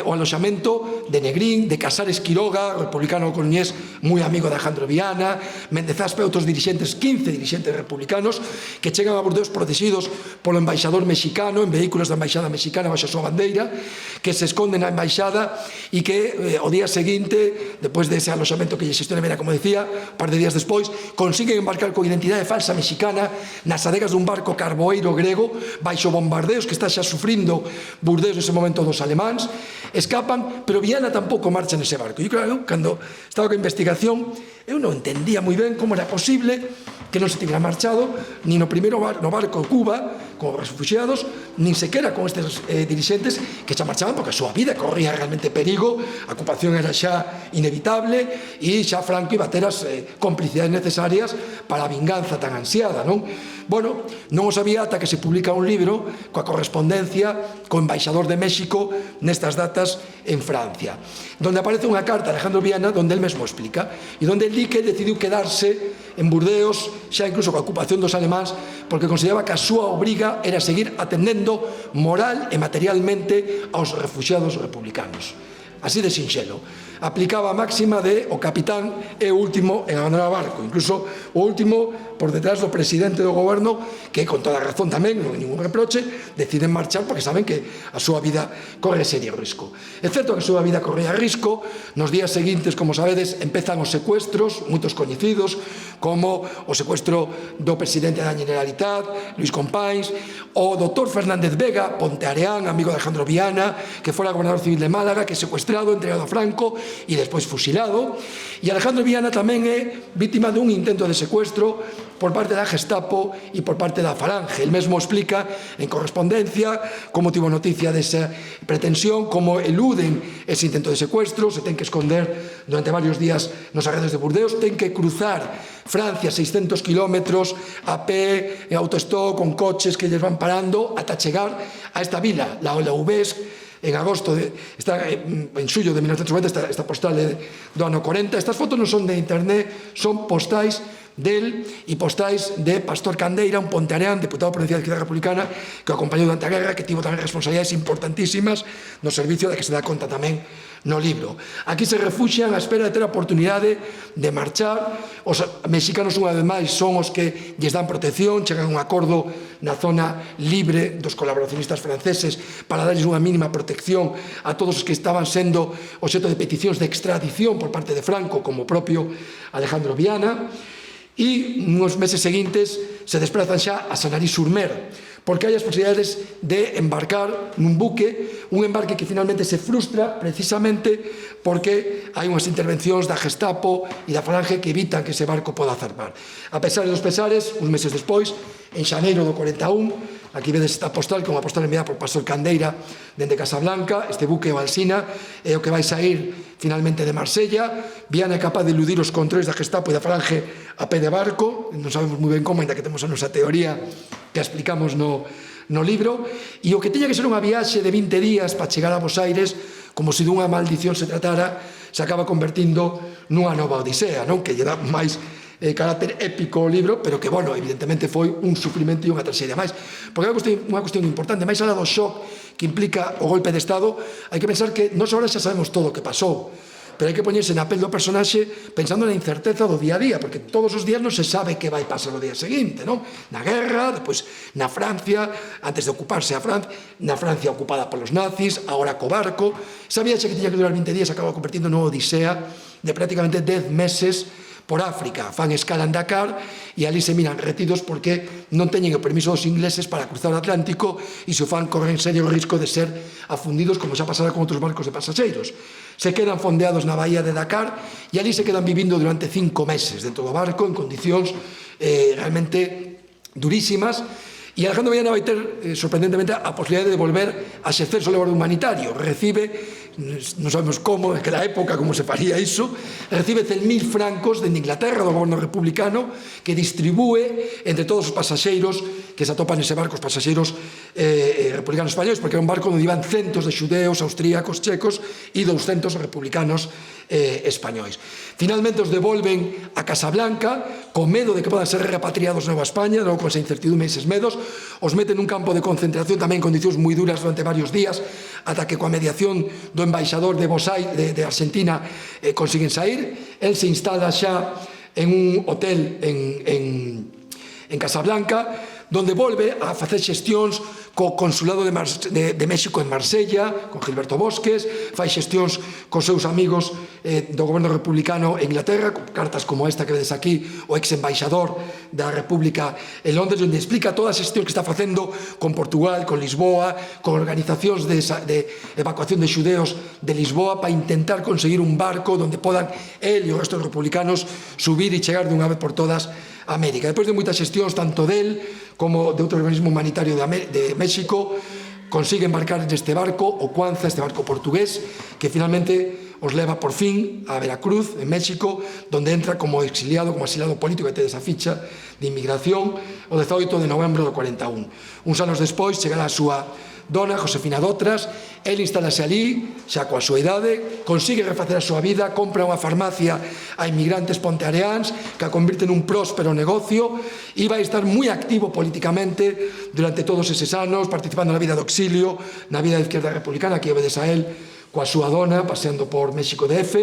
Speaker 3: o aloxamento de Negrín, de Casares Quiroga, republicano coruñés moi amigo de Alejandro Viana, Méndez Aspe, outros dirixentes, 15 dirixentes republicanos, que chegan a Burdeos protegidos polo embaixador mexicano, en vehículos da embaixada mexicana baixo a súa bandeira, que se esconden na embaixada e que o día seguinte, depois dese aloxamento que lle xestiona Viana, como decía, un par de días despois, consiguen embarcar con identidade falsa mexicana nas adegas dun barco carboeiro grego baixo bombardeos que está xa sufrindo Burdeos nese momento dos alemáns. Escapan, pero Viana tampouco marcha nese barco. E claro, cando estaba coa investigación, eu non entendía moi ben como era posible que non se tivera marchado ni no primeiro no barco Cuba con os refugiados, nin sequera con estes dirixentes que xa marchaban porque a súa vida corría realmente perigo, a ocupación era xa inevitable e xa Franco iba a ter as complicidades necesarias para a vinganza tan ansiada, non? Bueno, non o sabía ata que se publica un libro coa correspondencia co embaixador de México nestas datas en Francia, donde aparece unha carta de Alejandro Viana donde el mesmo explica e donde el di que decidiu quedarse en Burdeos xa incluso coa ocupación dos alemáns porque consideraba que a súa obriga era seguir atendendo moral e materialmente aos refuxiados republicanos. Así de sinxelo. Aplicaba a máxima de o capitán é o último en abandonar o barco, incluso o último por detrás do presidente do goberno que con toda a razón tamén, non hai ningún reproche, deciden marchar porque saben que a súa vida corre serio risco. É certo que a súa vida corría risco, nos días seguintes, como sabedes, empezan os secuestros, moitos coñecidos, como o secuestro do presidente da Generalitat, Luis Companys, o doutor Fernández Vega, Ponteareán, amigo de Alejandro Viana, que fora gobernador civil de Málaga, que é secuestrado, entregado a Franco e despois fusilado. E Alejandro Viana tamén é vítima dun intento de secuestro por parte da Gestapo e por parte da Falange. El mesmo explica en correspondencia como tivo noticia desa pretensión, como eluden ese intento de secuestro, se ten que esconder durante varios días nos arredores de Burdeos, ten que cruzar Francia 600 kilómetros a pé, en autostop, con coches que lles van parando ata chegar a esta vila, la Oulaubesc, en agosto, está en xullo de 1990, esta postal do ano 40. Estas fotos non son de internet, son postais del e postais de Pastor Candeira, un ponteareán, deputado provincial de Izquierda Republicana, que o acompañou durante a guerra, que tivo tamén responsabilidades importantísimas no servicio de que se dá conta tamén no libro. Aquí se refuxian á espera de ter a oportunidade de marchar. Os mexicanos, unha vez máis, son os que lles dan protección, chegan a un acordo na zona libre dos colaboracionistas franceses para darles unha mínima protección a todos os que estaban sendo obxecto de peticións de extradición por parte de Franco, como o propio Alejandro Viana. E nos meses seguintes se desprazan xa a Sanary-sur-Mer, porque hai as posibilidades de embarcar nun buque, un embarque que finalmente se frustra precisamente porque hai unhas intervencións da Gestapo e da Falange que evitan que ese barco poda zarpar. A pesar dos pesares, uns meses despois, en xaneiro do 41, aquí vedes esta postal, que é unha postal enviada por Pastor Candeira dende Casablanca, este buque o Alsina é o que vai sair finalmente de Marsella. Viana é capaz de eludir os controles da Gestapo e da Falange a pé de barco, non sabemos moi ben como, ainda que temos a nosa teoría que explicamos no libro, e o que tiña que ser unha viaxe de 20 días para chegar a Bos Aires, como se dunha maldición se tratara, se acaba convertindo nunha nova odisea, non? Que lle dá máis carácter épico o libro, pero que, bueno, evidentemente foi un sufrimento e unha traxedia máis. Porque é unha cuestión importante, máis alá do shock que implica o golpe de Estado, hai que pensar que non só xa sabemos todo o que pasou, pero hai que poñerse na pel do personaxe pensando na incerteza do día a día, porque todos os días non se sabe que vai pasar o día seguinte, non? Na guerra, depois na Francia, antes de ocuparse a Francia, na Francia ocupada polos nazis, agora co barco. Esa viaxe que tiña que durar 20 días acaba convertindo nunha odisea de prácticamente 10 meses por África. Fan escala en Dakar e ali se miran retidos porque non teñen o permiso dos ingleses para cruzar o Atlántico e se o fan corren serio risco de ser afundidos como xa pasara con outros barcos de pasaxeiros. Se quedan fondeados na bahía de Dakar e ali se quedan vivindo durante 5 meses dentro do barco en condicións realmente durísimas. E Alejandro Viana vai ter, sorprendentemente, a posibilidade de volver a exercer o labor humanitario. Recibe, non sabemos como, en aquela época, como se faría iso, recibe 100.000 francos de Inglaterra, do goberno republicano, que distribúe entre todos os pasaxeiros que se atopan nese barco, os pasaxeiros republicanos españoles, porque era un barco onde iban centos de xudeos, austríacos, checos e 200 republicanos españois. Finalmente os devolven a Casablanca con medo de que podan ser repatriados a Nova España, logo con esa incertidumbre e eses medos, os meten nun campo de concentración tamén en condicións moi duras durante varios días, ata que coa mediación do embaixador de Argentina consiguen sair. El se instala xa en un hotel en Casablanca, donde volve a facer xestións co Consulado de México en Marsella, con Gilberto Bosques, fai xestións cos seus amigos do goberno republicano en Inglaterra, cartas como esta que vedes aquí, o ex-embaixador da República en Londres, onde explica todas as xestións que está facendo con Portugal, con Lisboa, con organizacións de evacuación de xudeos de Lisboa, para intentar conseguir un barco donde podan el e o resto dos republicanos subir e chegar dunha vez por todas a América. Despois de moitas xestións, tanto del como de outro organismo humanitario de México, consigue embarcar neste barco, o Cuanza, este barco portugués, que finalmente os leva por fin a Veracruz, en México, donde entra como exiliado político, que tedes a ficha de inmigración, o 18 de novembro do 41. Uns anos despois, chegará a súa dona, Josefina Dotras, el instálase ali, xa coa súa idade, consigue refacer a súa vida, compra unha farmacia a inmigrantes ponteareáns, que a convirte nun próspero negocio, e vai estar moi activo políticamente durante todos eses anos, participando na vida do exilio, na vida da izquierda republicana, que obedes a él, coa súa dona, paseando por México DF.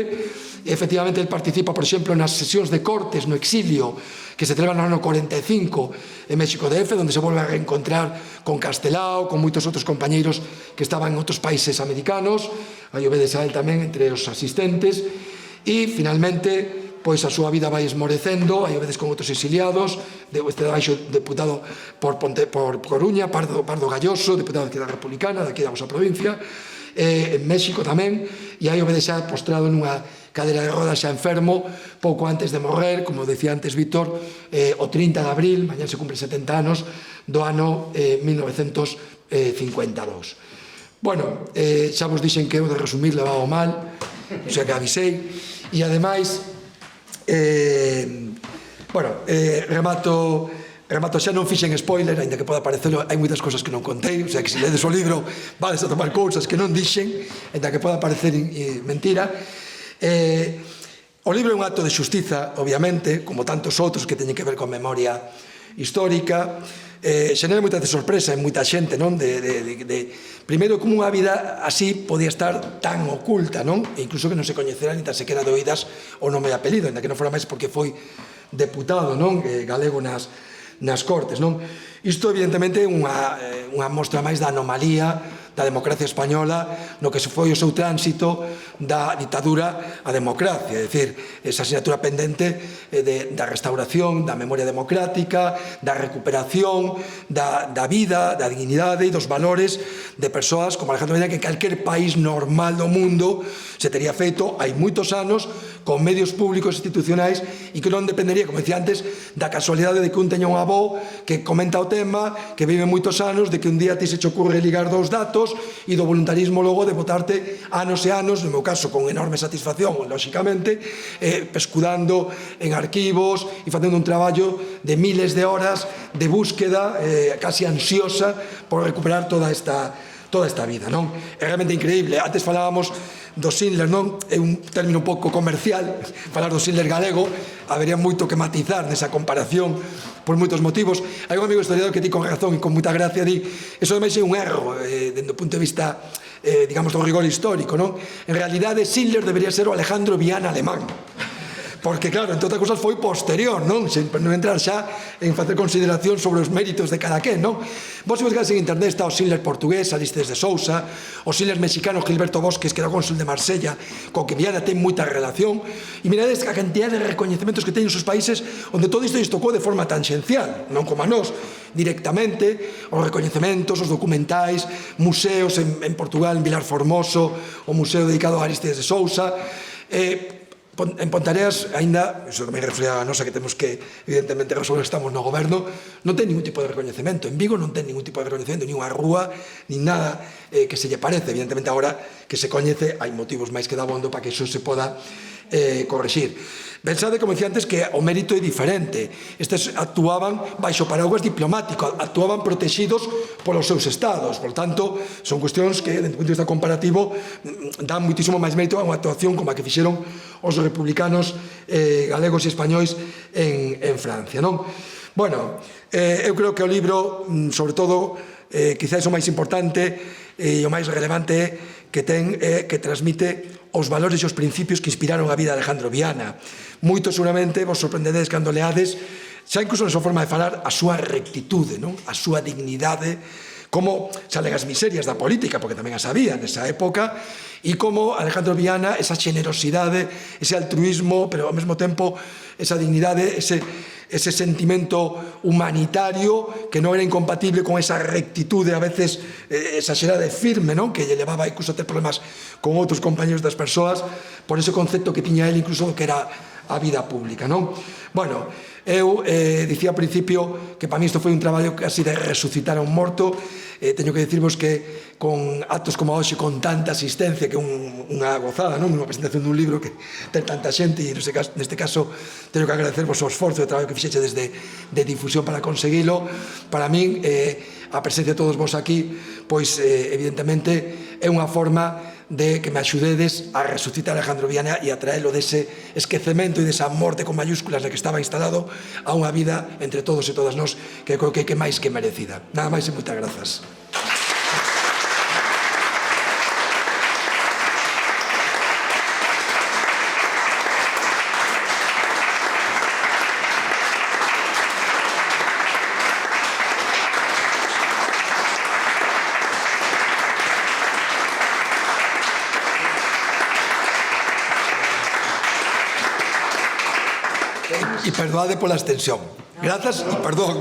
Speaker 3: Efectivamente, ele participa, por exemplo, nas sesións de Cortes no exilio que se celebran no ano 45 en México DF, onde se volve a reencontrar con Castelao, con moitos outros compañeiros que estaban en outros países americanos. Aí obedes a él tamén entre os asistentes. E, finalmente, pois a súa vida vai esmorecendo, aí obedes con outros exiliados, este baixo deputado por Coruña, Pardo Galloso, deputado da Republicana, daqui da vosa provincia, en México tamén, e aí obedes xa postrado nunha cadeira de rodas xa enfermo, pouco antes de morrer, como decía antes Víctor, o 30 de abril, mañá se cumpre 70 anos, do ano 1952. Bueno, xa vos dixen que eu de resumir levaba mal, o sea que avisei, e ademais, remato xa, non fixen spoiler, ainda que poda parecelo, hai moitas cosas que non contei, o sea que se ledes o libro vades a tomar cousas que non dixen, ainda que poda parecer mentira. O libro é un acto de xustiza, obviamente, como tantos outros que teñen que ver con memoria histórica. Xenera moita de sorpresa en moita xente, non? Primeiro, como unha vida así podía estar tan oculta, non? E incluso que non se coñecera ni tan sequera de oídas o nome e apelido, ainda que non fora máis porque foi deputado, non? Galego nas Cortes, non? Isto, evidentemente, é unha mostra máis da anomalía da democracia española no que foi o seu tránsito da ditadura á democracia, é dicir, esa asignatura pendente da restauración, da memoria democrática, da recuperación da vida, da dignidade e dos valores de persoas como Alejandro Viana, que en calquer país normal do mundo se tería feito hai moitos anos con medios públicos institucionais e que non dependería, como decía antes, da casualidade de que un teña un avó que comenta o tema, que vive moitos anos, de que un día ti se che ocurre ligar dous datos e do voluntarismo logo de botarte anos e anos, no meu caso con enorme satisfacción, lóxicamente, pescudando en arquivos e facendo un traballo de miles de horas de búsqueda casi ansiosa por recuperar toda esta vida, non? É realmente increíble. Antes falábamos do Schindler, non? É un término un pouco comercial, falar do Schindler galego, habería moito que matizar nesa comparación por moitos motivos. Hai un amigo historiador que di con razón e con moita gracia, di, eso ademais é un erro, dende o punto de vista, digamos, do rigor histórico, non? En realidade, Schindler debería ser o Alejandro Viana alemán, porque, claro, entre outras cousas foi posterior, non? Non entrar xa en facer consideración sobre os méritos de cada quen, non? Vos, se buscades en internet, está o Schindler portugués, Aristes de Sousa, o Schindler mexicano, Gilberto Bosques, que era o cónsul de Marsella, co que Viana ten moita relación, e mirades a cantidad de recoñecementos que teñen os seus países onde todo isto lles tocou de forma tangencial, non como a nós, directamente, os recoñecementos, os documentais, museos en Portugal, en Vilar Formoso, o museo dedicado a Aristes de Sousa, en Pontareas, aínda, iso tamén refería a nosa que temos que, evidentemente, resolver, estamos no goberno, non ten ningún tipo de recoñecemento. En Vigo non ten ningún tipo de recoñecemento, nin unha rúa, nin nada que se lle parece. Evidentemente, agora que se coñece, hai motivos máis que dabondo para que iso se poda correxir. Pensade, como dicía antes, que o mérito é diferente. Estes actuaban baixo paraguas diplomático, actuaban protegidos polos seus estados. Por tanto, son cuestións que, desde o punto de vista comparativo, dan muitísimo máis mérito a unha actuación como a que fixeron os republicanos galegos e españois en Francia, non? Bueno, eu creo que o libro, sobre todo, quizás o máis importante e o máis relevante é que transmite os valores e os principios que inspiraron a vida de Alejandro Viana. Moito seguramente vos sorprendedes cando leades, xa incluso na súa forma de falar, a súa rectitude, non? A súa dignidade, como salen as miserias da política, porque tamén as había nesa época, e como Alejandro Viana, esa generosidade, ese altruismo, pero ao mesmo tempo esa dignidade, ese sentimento humanitario que non era incompatible con esa rectitude a veces exagerada e firme, non? Que lle levaba incluso a ter problemas con outros compañeros das persoas por ese concepto que tiña él incluso do que era a vida pública, non? Bueno, eu dicía ao principio que para mí isto foi un traballo casi de resucitar a un morto. Teño que dicirvos que con actos como hoxe, con tanta asistencia, que é unha gozada, non? Unha presentación dun libro que ten tanta xente, e neste caso teño que agradecervos o esforzo e o traballo que fixeche desde de difusión para conseguilo. Para min, a presencia de todos vos aquí, pois evidentemente é unha forma de que me axudedes a resucitar a Alejandro Viana e a traelo dese esquecemento e desa morte con mayúsculas na que estaba instalado a unha vida entre todos e todas nós que creo que é máis que merecida. Nada máis e moitas grazas. E perdoade pola extensión. Grazas e perdón.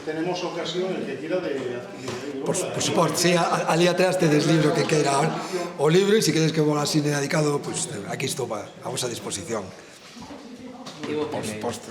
Speaker 1: Tenemos ocasión, el que quiera, de...
Speaker 3: Por suposto, sí, ali atrás tedes libro que queira o libro, e se queres que vos así dedicado, pues aquí estou a vosa disposición. Por suposto.